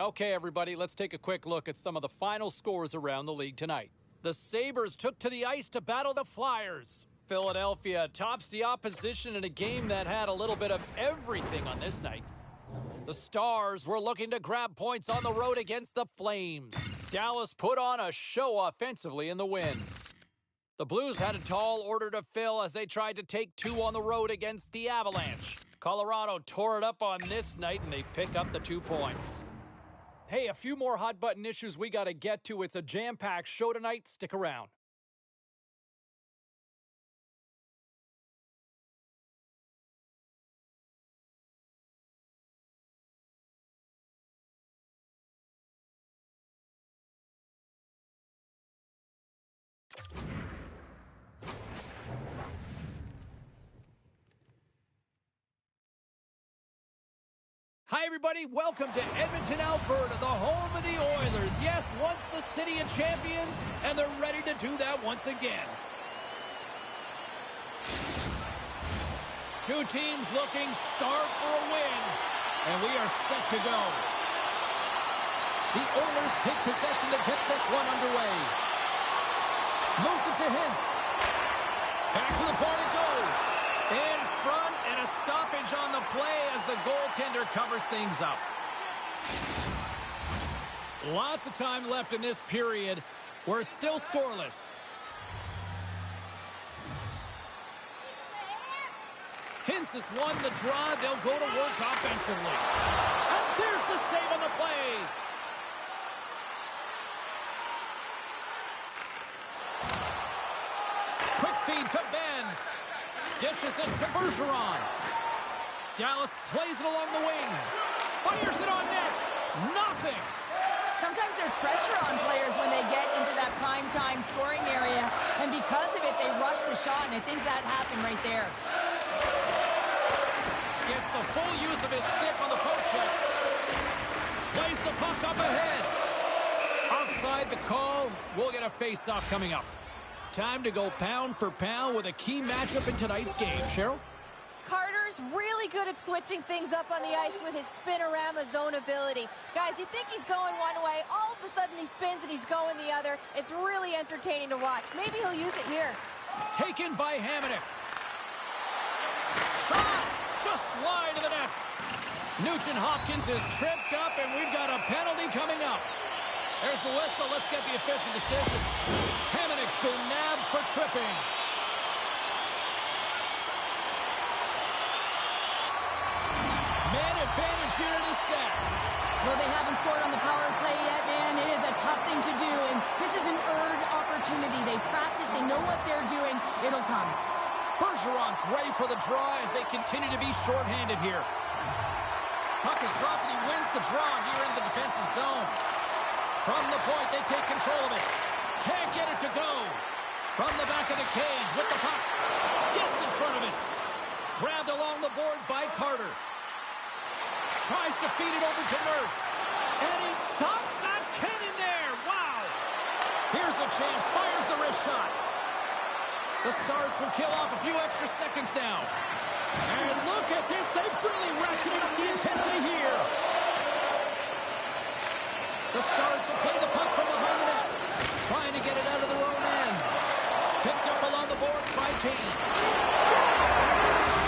Okay, everybody, let's take a quick look at some of the final scores around the league tonight. The Sabres took to the ice to battle the Flyers. Philadelphia tops the opposition in a game that had a little bit of everything on this night. The Stars were looking to grab points on the road against the Flames. Dallas put on a show offensively in the win. The Blues had a tall order to fill as they tried to take 2 on the road against the Avalanche. Colorado tore it up on this night, and they pick up the 2 points. Hey, a few more hot-button issues we got to get to. It's a jam-packed show tonight. Stick around. Hi, everybody. Welcome to Edmonton, Alberta, the home of the Oilers. Yes, once the city of champions, and they're ready to do that once again. Two teams looking starved for a win, and we are set to go. The Oilers take possession to get this one underway. Moves it to Hintz. Back to the point it goes. In front, and a stoppage on the play as the goaltender covers things up. Lots of time left in this period. We're still scoreless. Hintz has won the draw. They'll go to work offensively. And there's the save on the play. Quick feed to Ben. Dishes it to Bergeron. Dallas plays it along the wing. Fires it on net. Nothing. Sometimes there's pressure on players when they get into that prime-time scoring area. And because of it, they rush the shot, and I think that happened right there. Gets the full use of his stick on the poke check. Plays the puck up ahead. Offside the call. We'll get a face-off coming up. Time to go pound for pound with a key matchup in tonight's game. Cheryl? Carter's really good at switching things up on the ice with his spinorama zone ability. Guys, you think he's going one way, all of a sudden he spins and he's going the other. It's really entertaining to watch. Maybe he'll use it here. Taken by Hamonic. Shot! Just slide to the net. Nugent Hopkins is tripped up, and we've got a penalty coming up. There's the whistle. Let's get the official decision. Hamonic's been nabbed for tripping. Man advantage unit is set. Well, they haven't scored on the power play yet, man. It is a tough thing to do, and this is an earned opportunity. They practice. They know what they're doing. It'll come. Bergeron's ready for the draw as they continue to be shorthanded here. Puck is dropped, and he wins the draw here in the defensive zone. From the point, they take control of it. Can't get it to go. From the back of the cage with the puck. Gets in front of it. Grabbed along the boards by Carter. Tries to feed it over to Nurse. And he stops that cannon there. Wow. Here's a chance. Fires the wrist shot. The Stars will kill off a few extra seconds now. And look at this. They've really ratcheted up the intensity here. The Stars obtain the puck from behind the net. Trying to get it out of their own end. Picked up along the boards by Kane.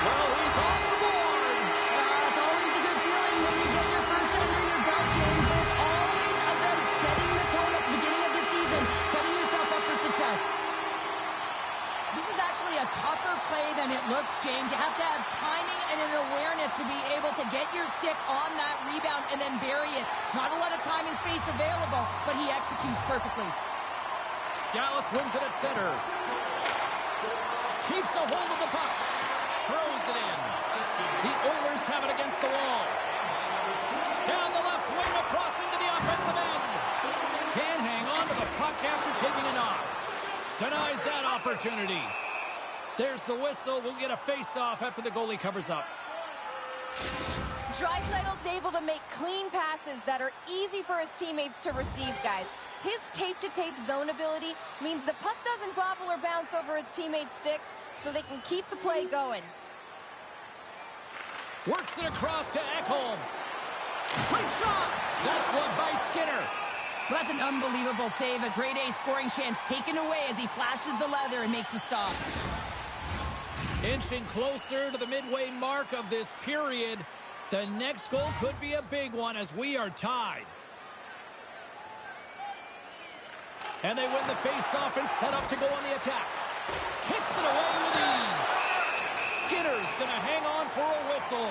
Well, he's on the board. It's always a good feeling when you get your first under your belt, James, but it's always about setting the tone at the beginning of the season, setting yourself up for success. This is actually a tougher play than it looks, James. You have to have timing and an awareness to be able to get your stick on that rebound and then bury it. Not a lot of time and space available, but he executes perfectly. Dallas wins it at center. Keeps a hold of the puck. Throws it in. The Oilers have it against the wall. Down the left wing across into the offensive end. Can't hang on to the puck after taking a knock. Denies that opportunity. There's the whistle. We'll get a face-off after the goalie covers up. Draisaitl's able to make clean passes that are easy for his teammates to receive, guys. His tape-to-tape zone ability means the puck doesn't bobble or bounce over his teammates' sticks, so they can keep the play going. Works it across to Ekholm. Quick shot! That's gloved by Skinner. Well, that's an unbelievable save. A grade A scoring chance taken away as he flashes the leather and makes the stop. Inching closer to the midway mark of this period. The next goal could be a big one as we are tied. And they win the face-off and set up to go on the attack. Kicks it away with ease. Skinner's going to hang on for a whistle.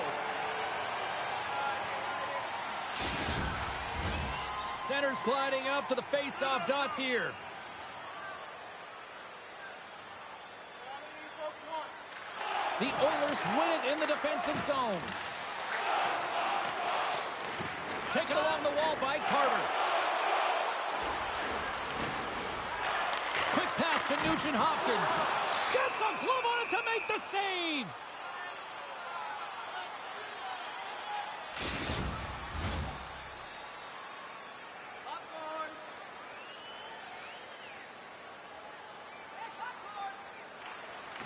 Center's gliding up to the face-off dots here. The Oilers win it in the defensive zone. Taken along the wall by Carter. Quick pass to Nugent Hopkins. Gets a glove on it to make the save.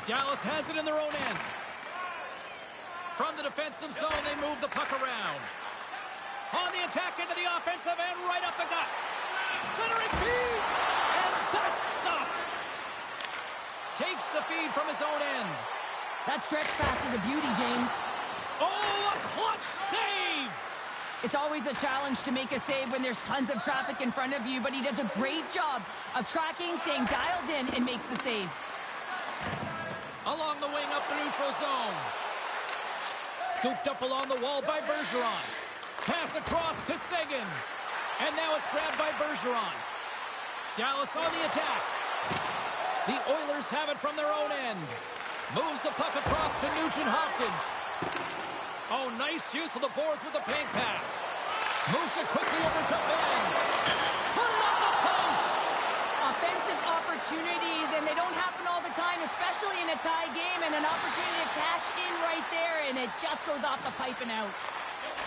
Dallas has it in their own end. From the defensive zone, they move the puck around. On the attack into the offensive end, right up the gut. Centering feed, and that's stopped. Takes the feed from his own end. That stretch pass was a beauty, James. Oh, a clutch save! It's always a challenge to make a save when there's tons of traffic in front of you, but he does a great job of tracking, staying dialed in, and makes the save. Along the wing up the neutral zone. Scooped up along the wall by Bergeron. Pass across to Seguin. And now it's grabbed by Bergeron. Dallas on the attack. The Oilers have it from their own end. Moves the puck across to Nugent-Hopkins. Oh, nice use of the boards with the paint pass. Moves it quickly over to Ben. Put it on the post! Offensive opportunities, and they don't happen all the time, especially in a tie game, and an opportunity to cash in right there, and it just goes off the pipe and out.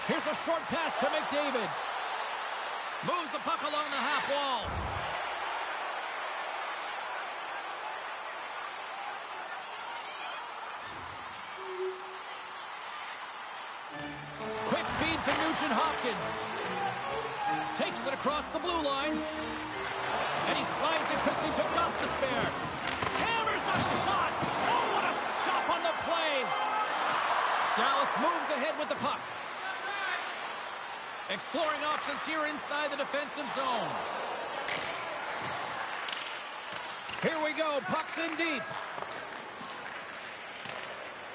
Here's a short pass to McDavid. Moves the puck along the half wall. Quick feed to Nugent-Hopkins. Takes it across the blue line. And he slides it quickly to Gostisbehere. Hammers the shot. Oh, what a stop on the play. Dallas moves ahead with the puck. Exploring options here inside the defensive zone. Here we go. Puck's in deep.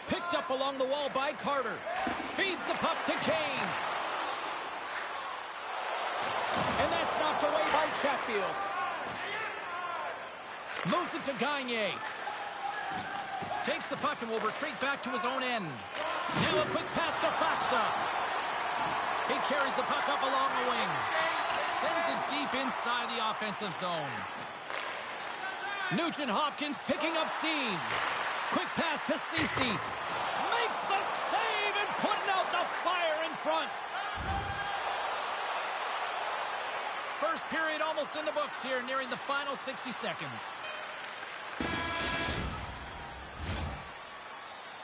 Picked up along the wall by Carter. Feeds the puck to Kane. And that's knocked away by Chatfield. Moves it to Gagne. Takes the puck and will retreat back to his own end. Now a quick pass to Faksa. He carries the puck up along the wing. Sends it deep inside the offensive zone. Nugent-Hopkins picking up steam. Quick pass to Ceci. Makes the save and putting out the fire in front. First period almost in the books here, nearing the final 60 seconds.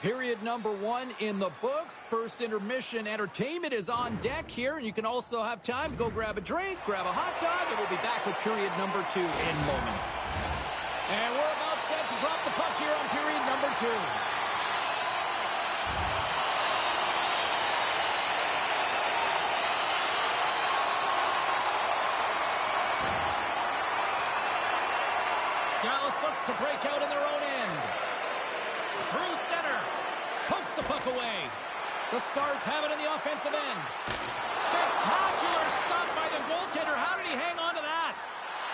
Period number 1 in the books. First intermission entertainment is on deck here. You can also have time to go grab a drink, grab a hot dog, and we'll be back with period number 2 in moments. And we're about set to drop the puck here on period number 2. Dallas looks to break out in their own end. Through center. Pokes the puck away. The Stars have it in the offensive end. Spectacular stop by the goaltender. How did he hang on to that?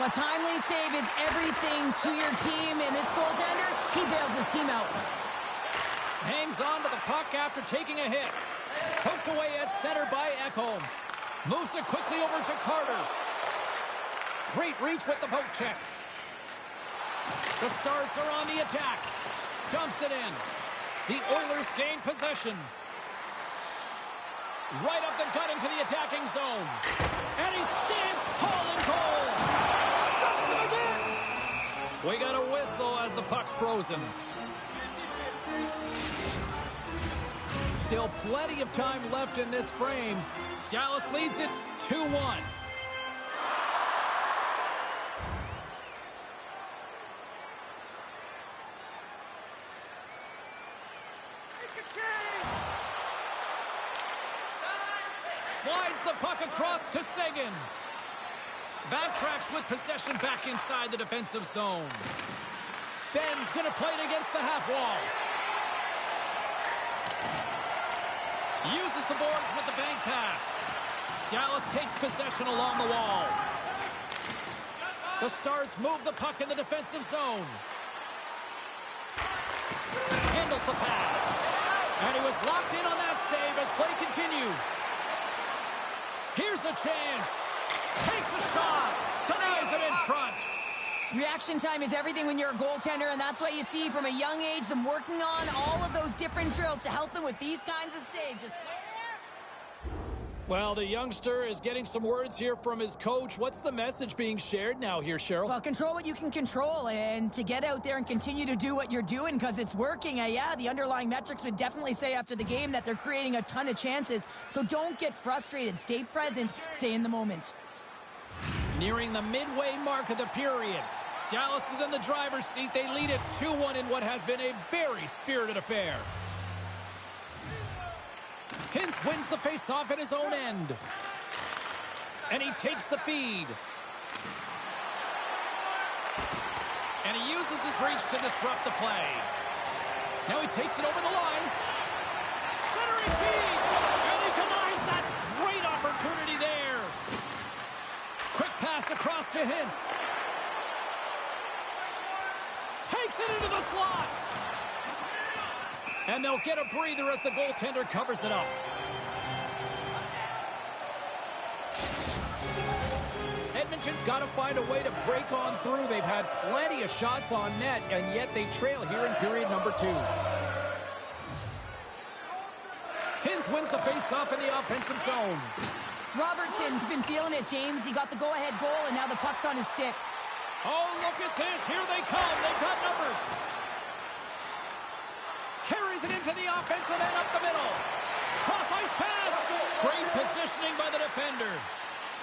A timely save is everything to your team, and this goaltender, he bails his team out. Hangs on to the puck after taking a hit. Poked away at center by Ekholm. Moves it quickly over to Carter. Great reach with the poke check. The Stars are on the attack. Dumps it in. The Oilers gain possession. Right up the gut into the attacking zone. And he stands tall and goal. Stuffs him again. We got a whistle as the puck's frozen. Still plenty of time left in this frame. Dallas leads it 2-1. Slides the puck across to Seguin. Backtracks with possession back inside the defensive zone. Ben's going to play it against the half wall. Uses the boards with the bank pass. Dallas takes possession along the wall. The Stars move the puck in the defensive zone. Handles the pass. And he was locked in on that save as play continues. Here's a chance. Takes a shot. Denies him in front. Reaction time is everything when you're a goaltender, and that's why you see from a young age them working on all of those different drills to help them with these kinds of saves. Well, the youngster is getting some words here from his coach. What's the message being shared now here, Cheryl? Well, control what you can control and to get out there and continue to do what you're doing because it's working. Yeah, the underlying metrics would definitely say after the game that they're creating a ton of chances. So don't get frustrated. Stay present. Stay in the moment. Nearing the midway mark of the period. Dallas is in the driver's seat. They lead it 2-1 in what has been a very spirited affair. Hintz wins the face-off at his own end. And he takes the feed. And he uses his reach to disrupt the play. Now he takes it over the line. Centering feed! And he denies that great opportunity there. Quick pass across to Hintz. Takes it into the slot. And they'll get a breather as the goaltender covers it up. Edmonton's got to find a way to break on through. They've had plenty of shots on net, and yet they trail here in period number 2. Hintz wins the face-off in the offensive zone. Robertson's been feeling it, James. He got the go-ahead goal, and now the puck's on his stick. Oh, look at this. Here they come. They've got numbers. Carries it into the offensive end up the middle. Cross-ice pass. Great positioning by the defender.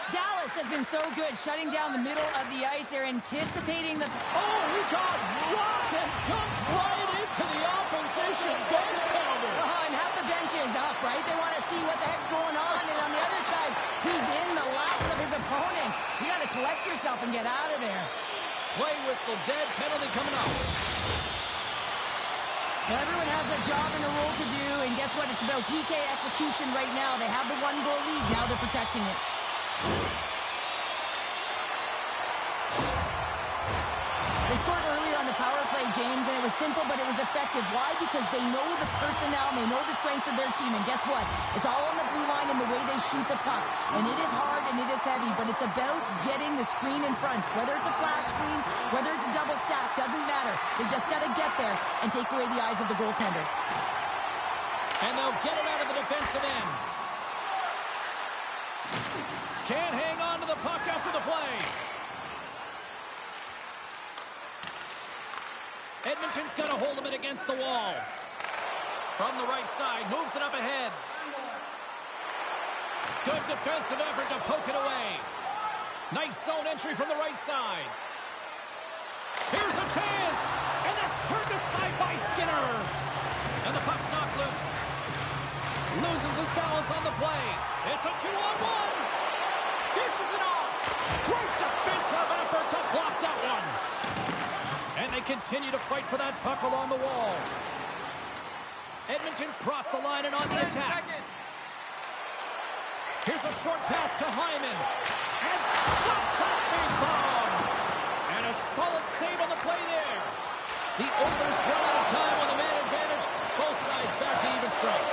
Dallas has been so good shutting down the middle of the ice. They're anticipating the... Oh, he got rocked and dumped right into the opposition bench pounder. And half the bench is up, right? They want to see what the heck's going on. And on the other side, he's in the laps of his opponent. You got to collect yourself and get out of there. Play whistle, dead, penalty coming up. Well, everyone has a job and a role to do, and guess what? It's about PK execution right now. They have the 1-goal lead. Now they're protecting it. They scored earlier on the power play, James, and it was simple, but it was effective. Why? Because they know the personnel, and they know the strengths of their team, and guess what? It's all on the blue line and the way they shoot the puck. And it is hard and it is heavy, but it's about getting the screen in front. Whether it's a flash screen, whether it's a double stack, doesn't matter. They just got to get there and take away the eyes of the goaltender. And they'll get it out of the defensive end. Can't hang on to the puck after the play. Edmonton's got a hold of it against the wall. From the right side, moves it up ahead. Good defensive effort to poke it away. Nice zone entry from the right side. Here's a chance, and that's turned aside by Skinner. And the puck's knocked loose. Loses his balance on the play. It's a 2-on-1. Dishes it off. Great defensive effort to block that one. And they continue to fight for that puck along the wall. Edmonton's crossed the line and on the attack. Here's a short pass to Hyman. And stops that big bomb. And a solid save on the play there. The Oilers run out of time on the man advantage. Both sides back to even strength.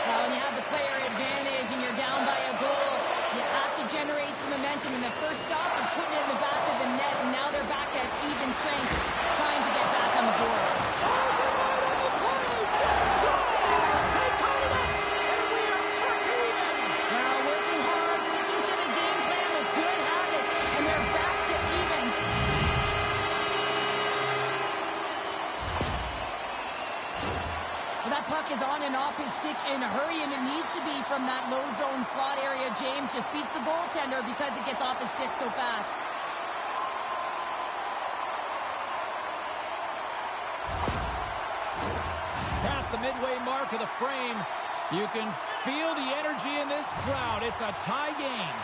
Now, when you have the player advantage and you're down by a goal, you have to generate some momentum. And the first stop is putting it in the back of the net. And now they're back at even strength, trying to get back on the board. Now, working hard, sticking to the game plan with good habits, and they're back to evens. Well, that puck is on and off his stick in a hurry, and it needs to be from that low zone slot area. James just beats the goaltender because it gets off his stick so fast. Past the midway mark of the frame, you can feel the energy in this crowd. It's a tie game.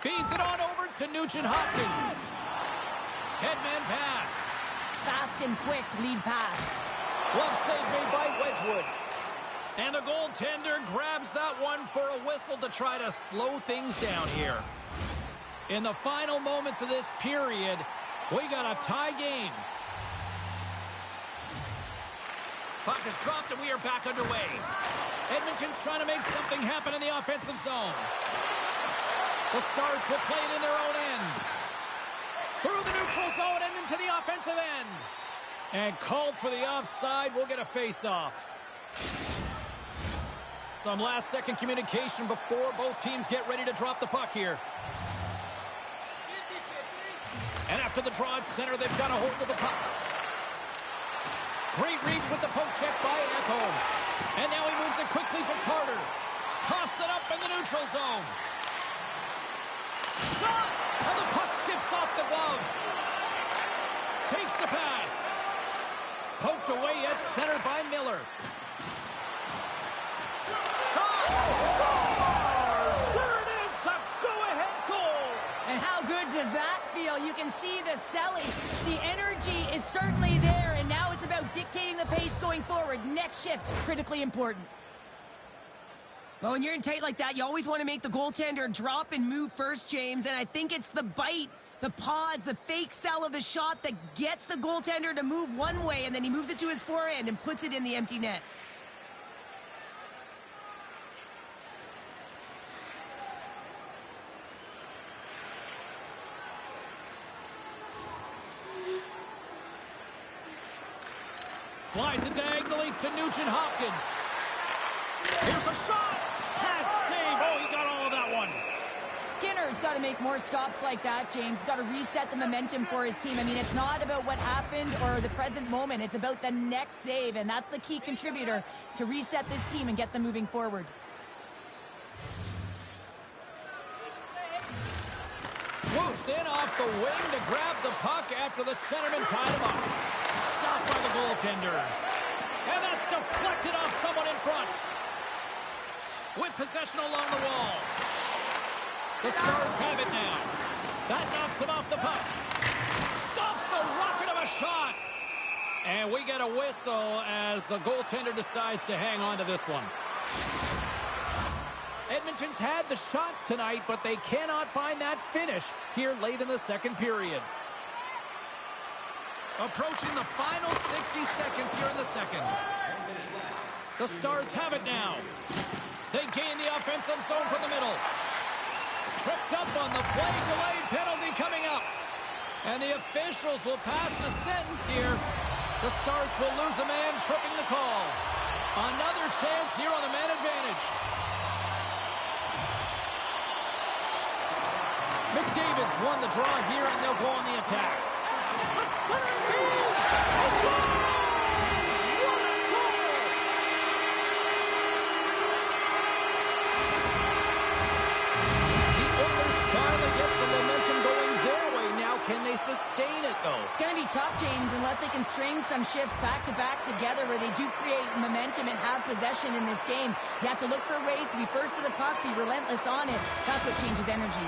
Feeds it on over to Nugent-Hopkins. Headman pass. Fast and quick lead pass. Glove save made by Wedgwood. And the goaltender grabs that one for a whistle to try to slow things down here. In the final moments of this period, we got a tie game. Puck is dropped and we are back underway. Edmonton's trying to make something happen in the offensive zone. The Stars will play it in their own end. Through the neutral zone and into the offensive end. And called for the offside. We'll get a face-off. Some last-second communication before both teams get ready to drop the puck here. And after the draw at center, they've got a hold of the puck. Great reach with the poke check by Ekholm. And now he moves it quickly to Carter. Toss it up in the neutral zone. Shot! And the puck skips off the glove. Takes the pass. Poked away at center by Miller. Shot! Scores! There it is, the go-ahead goal! And how good does that feel? You can see the selling. The energy is certainly there, and now it's about dictating the pace going forward. Next shift, critically important. Well, when you're in tight like that, you always want to make the goaltender drop and move first, James, and I think it's the bite, the pause, the fake sell of the shot that gets the goaltender to move one way, and then he moves it to his forehand and puts it in the empty net. Slides it diagonally to Nugent-Hopkins. Here's a shot. That's save. Oh, he got all of that one. Skinner's got to make more stops like that, James. He's got to reset the momentum for his team. I mean, it's not about what happened or the present moment. It's about the next save, and that's the key contributor to reset this team and get them moving forward. Swoops in off the wing to grab the puck after the centerman tied him up. Stopped by the goaltender. And that's deflected off someone in front. With possession along the wall. The Stars have it now. That knocks him off the puck. Stops the rocket of a shot. And we get a whistle as the goaltender decides to hang on to this one. Edmonton's had the shots tonight, but they cannot find that finish here late in the second period. Approaching the final 60 seconds here in the second. The Stars have it now. They gain the offensive zone from the middle. Tripped up on the play, delayed penalty coming up. And the officials will pass the sentence here. The Stars will lose a man, tripping the call. Another chance here on the man advantage. McDavid's won the draw here, and they'll go on the attack. A center field! He scores! What a goal! The Oilers finally get some momentum going their way now. Can they sustain it, though? It's going to be tough, James, unless they can string some shifts back-to-back together where they do create momentum and have possession in this game. You have to look for ways to be first to the puck, be relentless on it. That's what changes energy.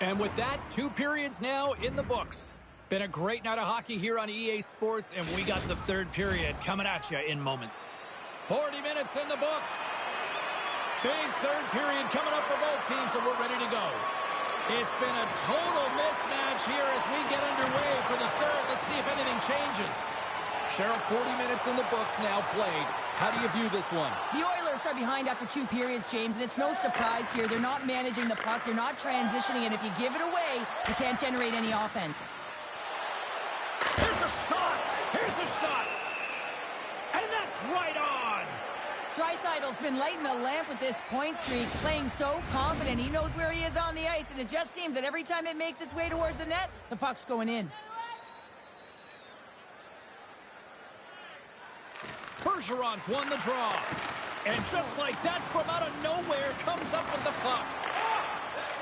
And with that, 2 periods now in the books. Been a great night of hockey here on EA Sports, and we got the third period coming at you in moments. 40 minutes in the books. Big third period coming up for both teams, and we're ready to go. It's been a total mismatch here as we get underway for the third. Let's see if anything changes. Cheryl, 40 minutes in the books now played. How do you view this one? The Oilers are behind after 2 periods, James, and it's no surprise here. They're not managing the puck. They're not transitioning, and if you give it away, you can't generate any offense. Here's a shot! Here's a shot! And that's right on! Draisaitl's been lighting the lamp with this point streak, playing so confident. He knows where he is on the ice, and it just seems that every time it makes its way towards the net, the puck's going in. Bergeron's won the draw. And just like that, from out of nowhere, comes up with the puck.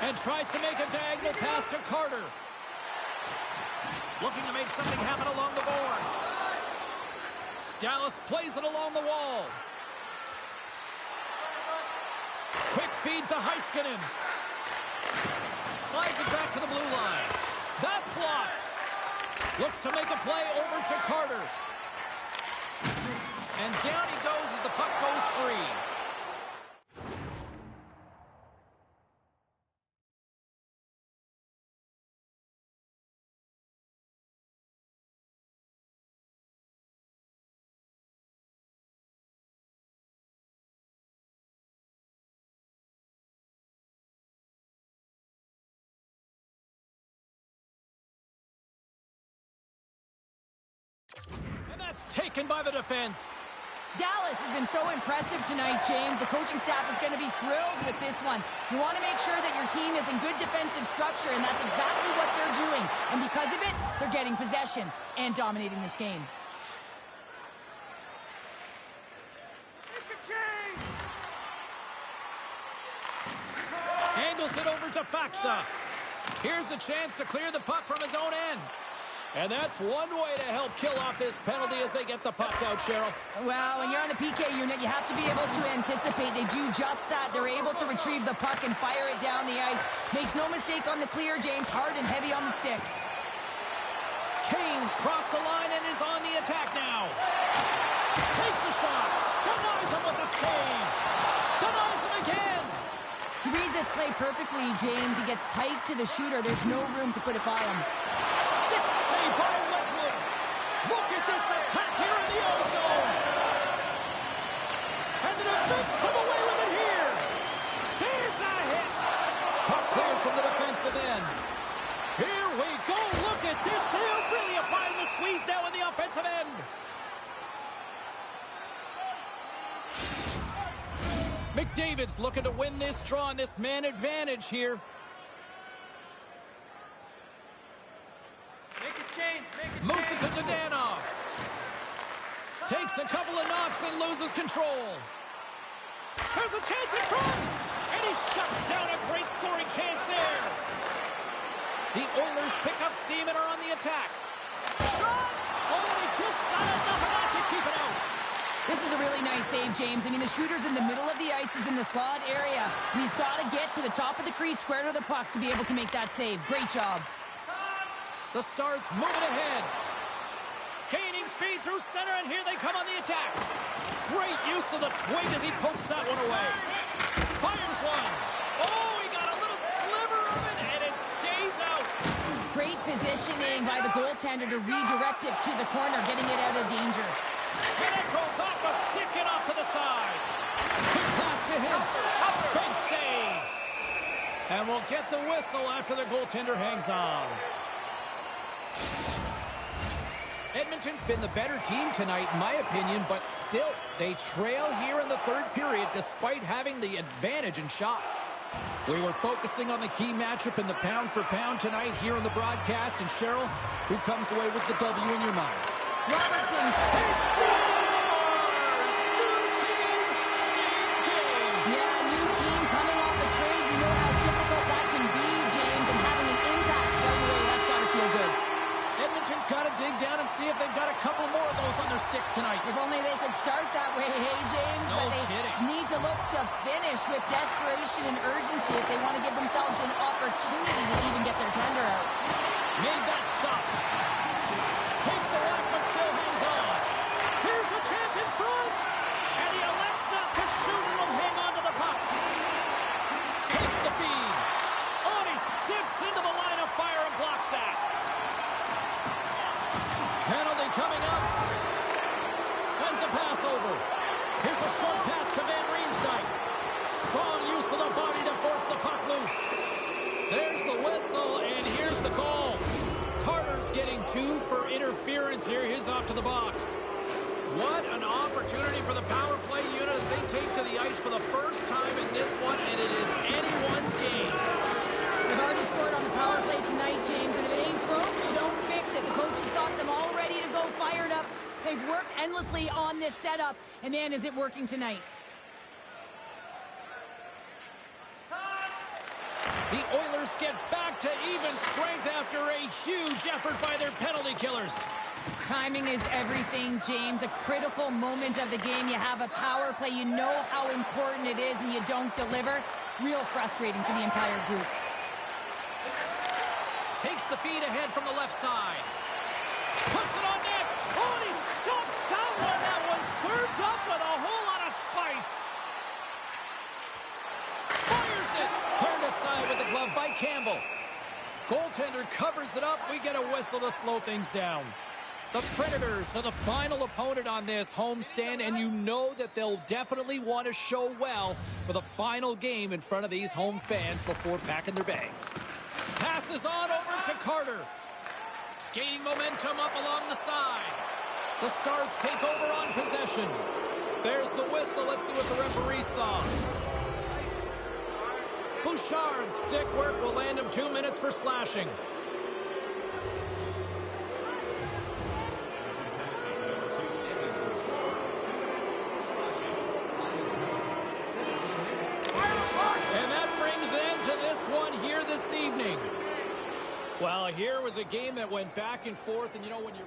And tries to make a diagonal pass to Carter. Looking to make something happen along the boards. Dallas plays it along the wall. Quick feed to Heiskanen. Slides it back to the blue line. That's blocked. Looks to make a play over to Carter. And down he goes as the puck goes free. that's taken by the defense. Dallas has been so impressive tonight, James. The coaching staff is going to be thrilled with this one. You want to make sure that your team is in good defensive structure, and that's exactly what they're doing. And because of it, they're getting possession and dominating this game. Angles it over to Faxa. Here's a chance to clear the puck from his own end. And that's one way to help kill off this penalty as they get the puck out, Cheryl. Well, when you're on the PK unit, you have to be able to anticipate. They do just that. They're able to retrieve the puck and fire it down the ice. Makes no mistake on the clear, James. Hard and heavy on the stick. Kane's crossed the line and is on the attack now. Takes a shot. Denies him with a save. Denies him again. He reads this play perfectly, James. He gets tight to the shooter. There's no room to put it by him. Stick save by Wedgwood. Look at this attack here in the O-zone. And the defense come away with it here. There's a hit. Puck cleared from the defensive end. Here we go. Look at this. They're really applying the squeeze now in the offensive end. McDavid's looking to win this draw on this man advantage here. Moves it to Dadonov. Takes a couple of knocks and loses control. There's a chance in front. And he shuts down a great scoring chance there. The Oilers pick up steam and are on the attack. Shot! Oh, he just got enough of that to keep it out. This is a really nice save, James. I mean, the shooter's in the middle of the ice. He's in the slot area. And he's got to get to the top of the crease, square to the puck, to be able to make that save. Great job. The Stars moving ahead. Gaining speed through center, and here they come on the attack. Great use of the twig as he pokes that one away. Fires one. Oh, he got a little sliver of it, and it stays out. Great positioning by the goaltender to redirect it to the corner, getting it out of danger. And it goes off a stick and off to the side. Quick pass to Hintz. Big save. And we'll get the whistle after the goaltender hangs on. Edmonton's been the better team tonight, in my opinion, but still, they trail here in the third period despite having the advantage in shots. We were focusing on the key matchup in the pound-for-pound tonight here on the broadcast, and Cheryl, who comes away with the W in your mind? Robertson's Stars! New team, same game. Yeah, new team coming off the trade. We know how difficult that can be, James, and having an impact right away, that's got to feel good. Edmonton's got to dig down and see if they've got a couple more of those on their sticks tonight. If only they could start that way, hey, James. No but they kidding. need to look to finish with desperation and urgency if they want to give themselves an opportunity to even get their tender out. Made that stop. Takes a rack, but still hangs on. Here's a chance in front. And he elects not to shoot and will hang on to the puck. Takes the feed. Oh, and he steps into the line of fire and blocks that. Penalty coming up. Sends a pass over. Here's a short pass to Van Riemsdyk. Strong use of the body to force the puck loose. There's the whistle, and here's the call. Carter's getting 2 for interference here. He's off to the box. What an opportunity for the power play unit as they take to the ice for the first time in this one, and it is anyone's game. They've already scored on the power play tonight, James, and if it ain't broke, you don't fix it. The coach has got them all ready to go, fired up. They've worked endlessly on this setup, and man, is it working tonight. The Oilers get back to even strength after a huge effort by their penalty killers. Timing is everything, James. A critical moment of the game. You have a power play. You know how important it is, and you don't deliver. Real frustrating for the entire group. Takes the feed ahead from the left side. Puts it on net. Oh, and he stops that one. That was served up with a whole lot of spice. Fires it. Turned aside with the glove by Campbell. Goaltender covers it up. We get a whistle to slow things down. The Predators are the final opponent on this homestand, and you know that they'll definitely want to show well for the final game in front of these home fans before packing their bags. Passes on over to Carter. Gaining momentum up along the side. The Stars take over on possession. There's the whistle. Let's see what the referee saw. Bouchard's stick work will land him 2 minutes for slashing. And that brings an end to this one here this evening. Well, here was a game that went back and forth, and you know when you're...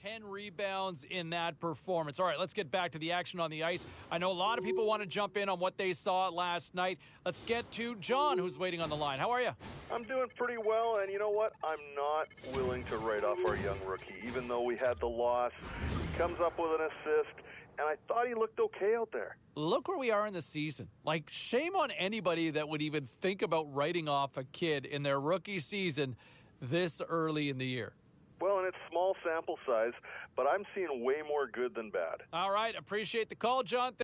Ten rebounds in that performance. All right, let's get back to the action on the ice. I know a lot of people want to jump in on what they saw last night. Let's get to John, who's waiting on the line. How are you? I'm doing pretty well, and you know what? I'm not willing to write off our young rookie, even though we had the loss. He comes up with an assist, and I thought he looked okay out there. Look where we are in the season. Like, shame on anybody that would even think about writing off a kid in their rookie season this early in the year. Well, and it's small sample size, but I'm seeing way more good than bad. All right, appreciate the call, John.